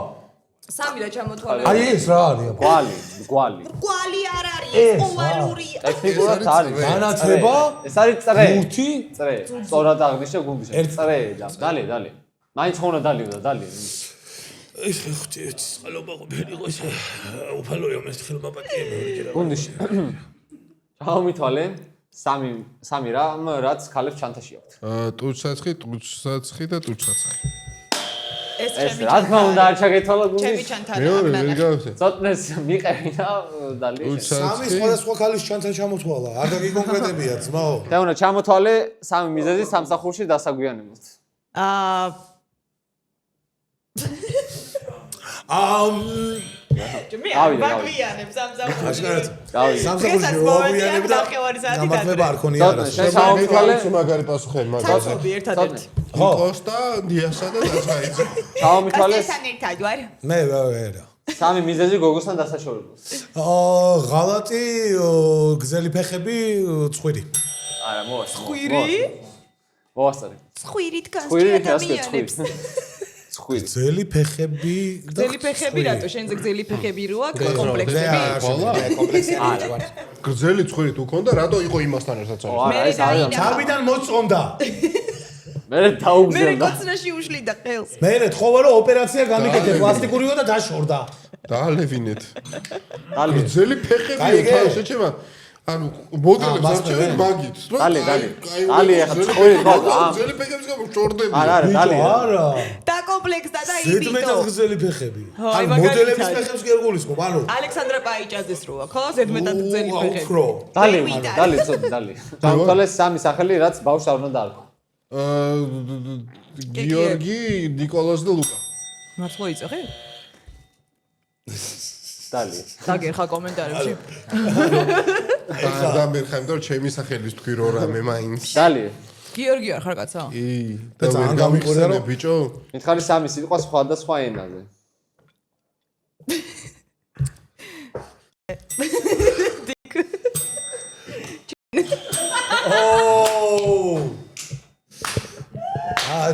3 და ჩამოთვალე. აი ეს რა არის? გვალი. კვალი არ არის, ოვალური. ტექნიკურად არის. განათება, ეს არის წრე. ბურთი, წრე. სწორად აღნიშნე გუგლში. წრე და დალი. მაინც ხონა დალი. ეს ხუთი წყალობა ყოფილი იყო ეს უფალოა მე ხელმა პატიები. გუნდში. ჩამომითვალე 3 რაც ქალებს ჩანთაში აქვთ. ტუჩსაცხი და ტუჩსაცხი. ეს ეს რა თქმა უნდა არ ჩაგეთვალა გუნდში. ჩემი ჩანთარი მეორე ვერ გავხსენ. ცოტნეს მიყევი და დალი. სამი სხვადასხვა ქალის ჩანთა ჩამოთვალა. არ დაგიკონკრეტებია ძმაო. თეონა ჩამოთვალე 3 მიზეზი სამსახურში დასაგვიანებლად. მე აგვიანებ სამსახურში. სამსახურში მოაგვიანებ და გამართლება არ ქონია არასდროს. შენ საომითვალე მაგარი პასუხი მაგაზე. ცაცობი ერთადერთი. კოსტა დიასა და დაწყაიძე. საომითვალე კოსტესთან ერთად ვარ. მე ვერა. სამი მიზეზი გოგოსთან დასაშორებულს. ღალატი, გზელი ფეხები, ცხვირი. არა, მოვასწრე. ხვირი? მოვასწრე. ხვირით ხვირი განსჭირდა ასე ადამიანებს. ხვირი. გზელი ფეხები და გზელი ფეხები რატო? შენზე გზელი ფეხები რო აქვს კომპლექსები? კომპლექსები ვარ. გრძელი ცხვირით უკონდა, რატო იყო იმასთან ერთად არის? არა, ეს არის. თავიდან მოწონდა. მე მე დაუგზელდა. კოცნაში უშლიდა ყელს. მე ეთხოვა რომ ოპერაცია გამიკეთე პლასტიკურიო და დაშორდა. დაალევინეთ. დალი. გრძელი ფეხები თან შეჩემა. ანუ მოდელებს არჩევენ მაგით. დალი. დალი ახლა ცხვირი ხო? გრძელი ფეხების გამო ჭორდები. არა, დალი. არა. და კომპლექსდა და ზედმეტად იბიტო. გზელი ფეხები. აი, ანუ მოდელების ფეხებს კი არ გულისხმობ, ანუ ალექსანდრა პაიჭაძეს როა, ხო? ზედმეტად გზელი ფეხები. უფრო. დალი, დალი, ცოტა დალი. სამთვალეს სამი სახელი, რაც ბავშვს არ უნდა დაარქვა. გიორგი, ნიკოლას და ლუკა. მართლა იწახე? დალი. დაგერხა კომენტარებში. და მე ხემ და ჩემი სახელის თქვი რო რამე მაინც. დალი. გიორგი არ ხარ კაცო? კი, და ვერ გამიხსენე ბიჭო. მითხარი სამი სიტყვა სხვა და სხვა ენაზე.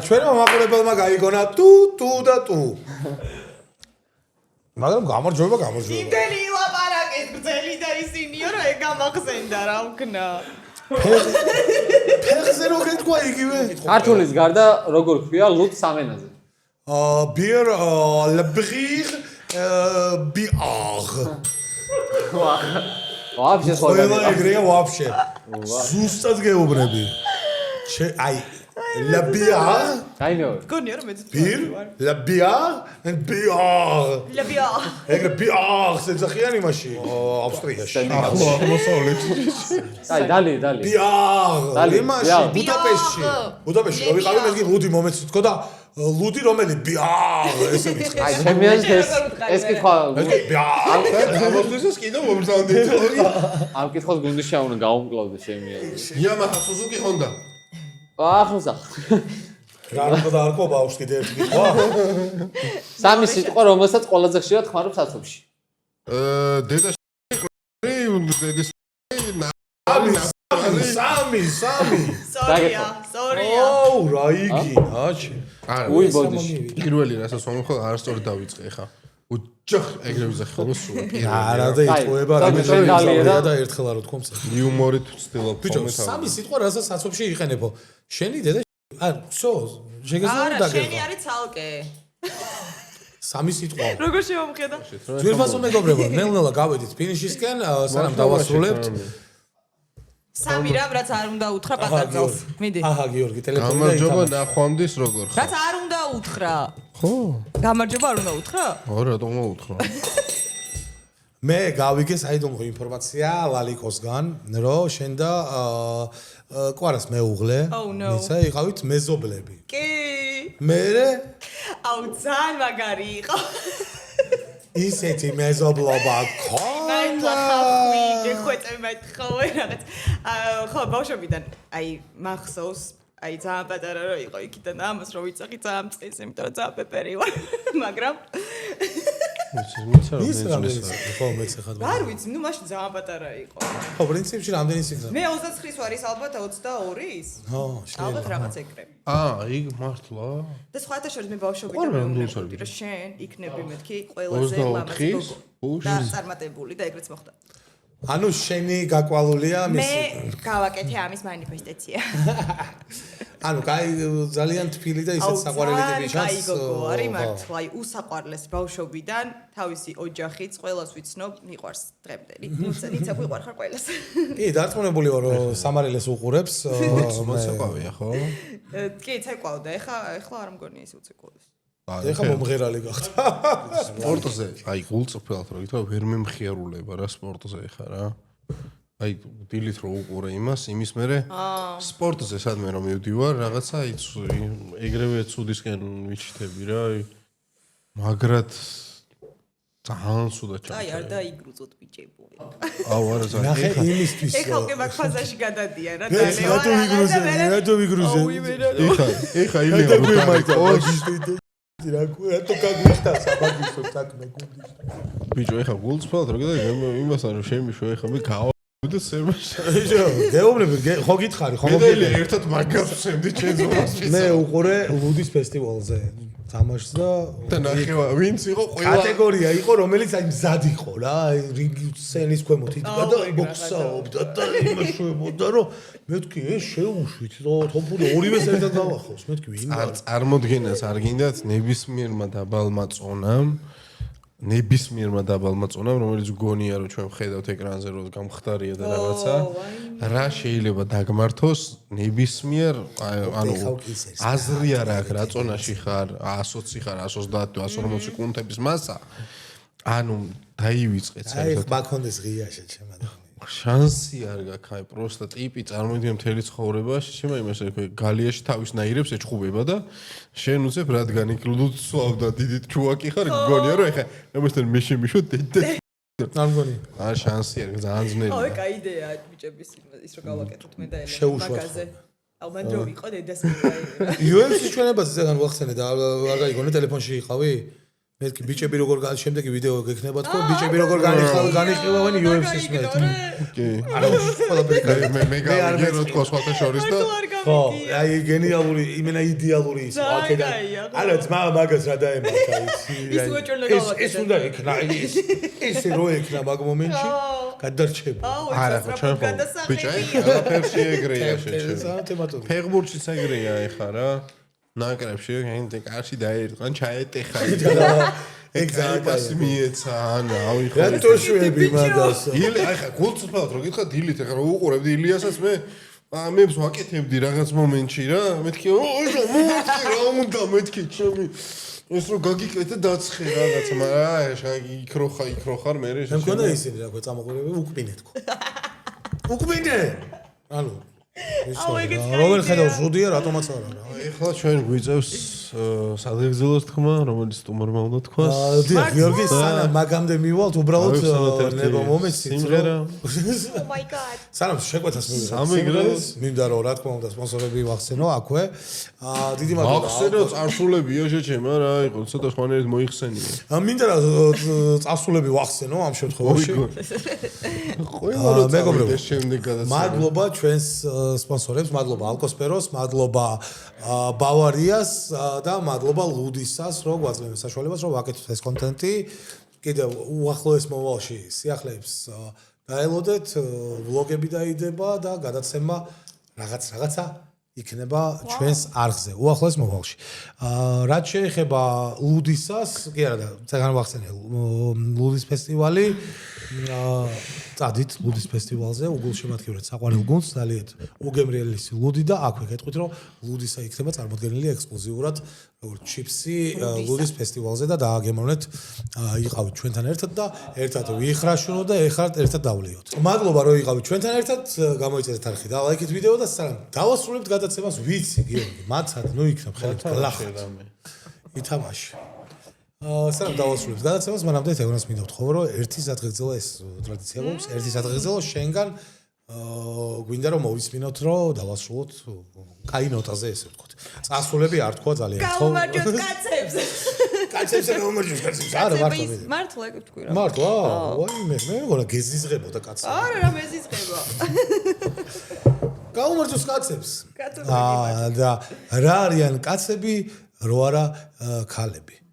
ჩვენმა მაყურებელმა გაიგონა თუ და თუ. მაგრამ გამარჯობა. იმდენი ლაპარაკეთ გრძელი და ისინიო რომ ეგ გამახსენდა რა ვქნა. ფეხზე რო გეთქვა იგივე. ქართულის გარდა როგორ ქვია ლუტ სამენაზე? ბიერ ლებრიგ ბიარ. ვაფშე სხვა ყველა ეგრეა ვაფშე. ზუსტად გეუბნები. აი La bière. გაიმეორე. გონია რომ მეც Bier, la bière and bière. La bière. ეგრე bière ზეძახიან იმაში, ავსტრიაში. აი, დალი. bière. იმაში, ბუდაპეშტში. რომ ვიყავი მე ლუდი მომეცი თქო და ლუდი რომელი bière ესე ვიცი. აი, ჩემი აზრით ეს კითხვა ამოსდეს კიდევ მომზადდი. ამ კითხავს გუნდი შეაუნა გაუმკლავდეს ჩემი აზრით. Yamaha Suzuki Honda. ახლა რა უნდა დაარქვა ბავშვს კიდე ერთი კითხვა? სამი სიტყვა რომელსაც ყველაზე ხშირად ხმარობ საცობში. დედა დედის სამი. Sorry. ოუ, რა იგინა, ჩი. არა, უი ბოდიში. პირველი რასაც ვამხო არასწორი დავიწყე ხა. უჯახ ეგრე ვიზახი ხოლმე სულ. არა და იტყუება რა და ერთხელ არ ვთქვამს. იუმორით ვცდილობ ბიჭო, სამი სიტყვა რასაც საცობში იყენებო. შენი დედა არ всё, შეგეძლო არა, შენი დაგერღო. არის ცალკე. სამი სიტყვა. როგორ შევამხედა? ძვირფასო მეგობრებო, ნელ-ნელა გავედით ფინიშისკენ, სანამ დავასრულებთ. სამი რამ რაც არ უნდა უთხრა პატარძალს. მიდი. აჰა, გიორგი, ტელეფონი და გამარჯობა ნახვამდის როგორ ხარ? რაც არ უნდა უთხრა. ხო? გამარჯობა არ უნდა უთხრა? არა, რატომ მოუთხრა? მე გავიგე საიდუმლო ინფორმაცია ლალიკოსგან, რომ შენ და კვარას მეუღლე, ისა იყავით მეზობლები. კი. მერე აუ ძალიან მაგარი იყო. ისეთი მეზობლობა ქონდა. გეხვეწე მეთხოვე რაღაც. ხო, ბავშვობიდან აი მახსოვს აი ძალიან პატარა რო იყო იქიდან ამას რო ვიცახი ძალიან წყლის, იმიტომ რომ ძალიან პეპერი ვარ. მაგრამ ის რამდენი ხო მეც ახლა არ ვიცი, ნუ მაშინ ძალიან პატარა იყო. ხო, პრინციპში რამდენი სიგრძე? მე 29 ვარ, ის ალბათ 22-ის. ხო, ალბათ რაღაც ეგრე. იქ მართლა? და სხვათა შორის მე ბავშვობიდან მეუბნებოდი, რომ შენ იქნები მეთქი ყველაზე ლამაზი გოგო და წარმატებული და ეგრეც მოხდა. ანუ შენი გაკვალულია მე მისი გავაკეთე ამის манифестация. ანუ კაი ძალიან თბილი და ისეთ საყვარელი ტიპი ჩანს. აი გოგო არის მართლა, აი უსაყვარლეს ბავშვობიდან თავისი ოჯახიც ყველას ვიცნობ, მიყვარს დღემდე. ниცა გვიყვარ ხარ ყველას. კი, დარწმუნებული ვარ რომ სამარილეს უყურებს. მოცეკვავია ხო? კი, ცეკვავდა. ეხლა არ მგონია ის უცეკვავს. ეხა მომღერალი გახდა. სპორტზე, აი გულწრფელად რო ითქვა, ვერ მემხიარულება რა სპორტზე ხა რა. აი დილით რო უყურე იმის მერე სპორტზე სადმე რომ მივდივარ, რაღაცა ეგრევე ცუდისკენ ვიჩიტები რა. მაგრად ძალიან სუდა ჩა. აი არ დაიგრუზოთ ბიჭებო. აუ არა ზა. ნახე იმისთვის. ეხლა უკვე მაგ ფაზაში გადადიან რა რატო ვიგრუზენ? რატო ვიგრუზენ? ეხა ილია მაიტა. რატო გაგვიხდა საბაგისო საქმე გუნდის. ბიჭო ეხა გულწრფელად რა გეტყვი იმას არ შემიშვა ეხა მე გავავიდე სერვერში. გეუბნები ხო გითხარი ხო მოგიყვე ერთად მაგას ვსემდი ჩემს ზონას. მე უყურე ლუდის ფესტივალზე თამაშს და ნახევა ვინც იყო ყველა კატეგორია იყო რომელიც აი მზად იყო რა აი რინგი სცენის ქვემოთ იდგა და ბოქსაობდა და იმაშვებოდა რომ მეთქი ეს შეუშვით და თოფური ორივეს ერთად გავახავს მეთქი ვინ წარმოდგენას არ გინდათ ნებისმიერმა დაბალმა წონამ რომელიც გონია რომ ჩვენ ვხედავთ ეკრანზე რომ გამხდარია და რაღაცა რა შეიძლება დაგმართოს ნებისმიერ ანუ აზრი არ აქვს რა წონაში ხარ 120 ხარ 130 140 კუნთების მასა ანუ დაივიწყეთ საერთოდ აი ბაქონდეს ღიაშე ჩემადანი შანსი არ გაქვს აი პროსტა ტიპი წარმოიდგინე მთელი ცხოვრებაში შემა იმას თქვი გალიაში თავის ნაირებს ეჭხუბება და შენ უცებ რადგან იქ ლუდსვავდა დიდი ჩუაკი ხარ გონია რომ ეხა ამასთან მე შემიშვა არ მგონი არ შანსი არ ძალიან ძნელია აი კაი იდეაა ბიჭების ის რომ გავაკეთოთ მე და ელე შეუშვათ აუ მან რო იყო დედას მე UFC ჩვენებას ზეგან ვახსენე და არ გაიგონე ტელეფონში იყავი მეთქი ბიჭები როგორ შემდეგი ვიდეო გექნება თქო ბიჭები როგორ განიხილავენ UFC-ს მე კი არა ყველაფერი მე გავიგე რო თქო სხვათა შორის და ხო აი გენიალური იმენა იდეალური ის აქედან არა ძმა მაგას რა დაემართა ის უნდა იქნა ეს რო იქნა მაგ მომენტში გადარჩება არა ხო ჩვენ ხო ბიჭა ეხლა ფერში ეგრეა შეჩერება ფეხბურთშიც ეგრეა ეხლა რა ნაკრებში ენდე კარში დაერყან ჩაეტეხა ეგზაიპასი მიეცა ანა ავიხო რატო შვები მაგას ილი ახლა გულწრფელად რო გითხრა დილით ახლა რო უყურებდი ილიასაც მე ვაკეთებდი რაღაც მომენტში რა მეთქი მეთქი რა უნდა მეთქი ჩემი ეს რო გაგიკეთე დაცხე რაღაცა მაგრამ იქრო ხარ მე მე მქონდა ისინი რა წამოყურები უკბინე თქო უკბინე ანუ როგორ ხედავ ზუდია რატომაც არა რა ეხლა ჩვენ გვიწევს სადღეგრძელოს თქმა რომელიც სტუმარმა უნდა თქვას დიახ გიორგი სანამ მაგამდე მივალთ უბრალოდ ნება მომენტი სიმღერა Oh my god სანამ შეკვეთას მინდა რომ რა თქმა უნდა სპონსორები ვახსენო აქვე დიდი მადლობა ახსენო წარსულებია შეჩემა რა იყო ცოტა ხმანერით მოიხსენია მინდა რომ წარსულები ვახსენო ამ შემთხვევაში ყველა რო წავიდე შემდეგ გადაცემა მადლობა ჩვენს სპონსორებს მადლობა ალკოსპეროს მადლობა ბავარიას და მადლობა ლუდისას რომ გვაძლევს საშუალებას რომ ვაკეთოთ ეს კონტენტი კიდევ უახლოეს მომავალში სიახლეებს დაელოდეთ ვლოგები დაიდება და გადაცემა რაღაცა იქნება ჩვენს არხზე უახლოეს მომავალში რაც შეეხება ლუდისას კი არა და ძალიან ვახსენე ლუდის ფესტივალი წადით ლუდის ფესტივალზე უგულშემატკივრეთ საყვარელ გუნდს ძალიან უგემრიელესი ლუდი და აქვე გეტყვით რომ ლუდისა იქნება წარმოდგენილი ექსკლუზიურად როგორც ჩიპსი ლუდის ფესტივალზე და დააგემოვნეთ იყავით ჩვენთან ერთად და ერთად ვიხრაშუნოთ და ერთად დავლიოთ მადლობა რომ იყავით ჩვენთან ერთად გამოიწერეთ არხი და ლაიქით ვიდეო და სანამ დავასრულებთ გადაცემას ვიცი გიორგი მაცად ნუ იქნებ ხელით გლახეთ ითამაში სანამ დავასრულებთ გადაცემას მანამდე თეორას მინდა ვთხოვო რომ ერთი სადღეგრძელო ეს ტრადიცია გვაქვს ერთი სადღეგრძელო შენგან გვინდა რომ მოვისმინოთ რომ დავასრულოთ კაი ნოტაზე ესე ვთქვათ წასულები არ თქვა ძალიან ხო გაუმარჯოს კაცებს გაუმარჯოს კაცებს არა მართლა თქვი რა მართლა ვაი მე მეგონა გეზიზღებოდა კაცებს არა რა მეზიზღება გაუმარჯოს კაცებს და რა არიან კაცები რო არა ქალები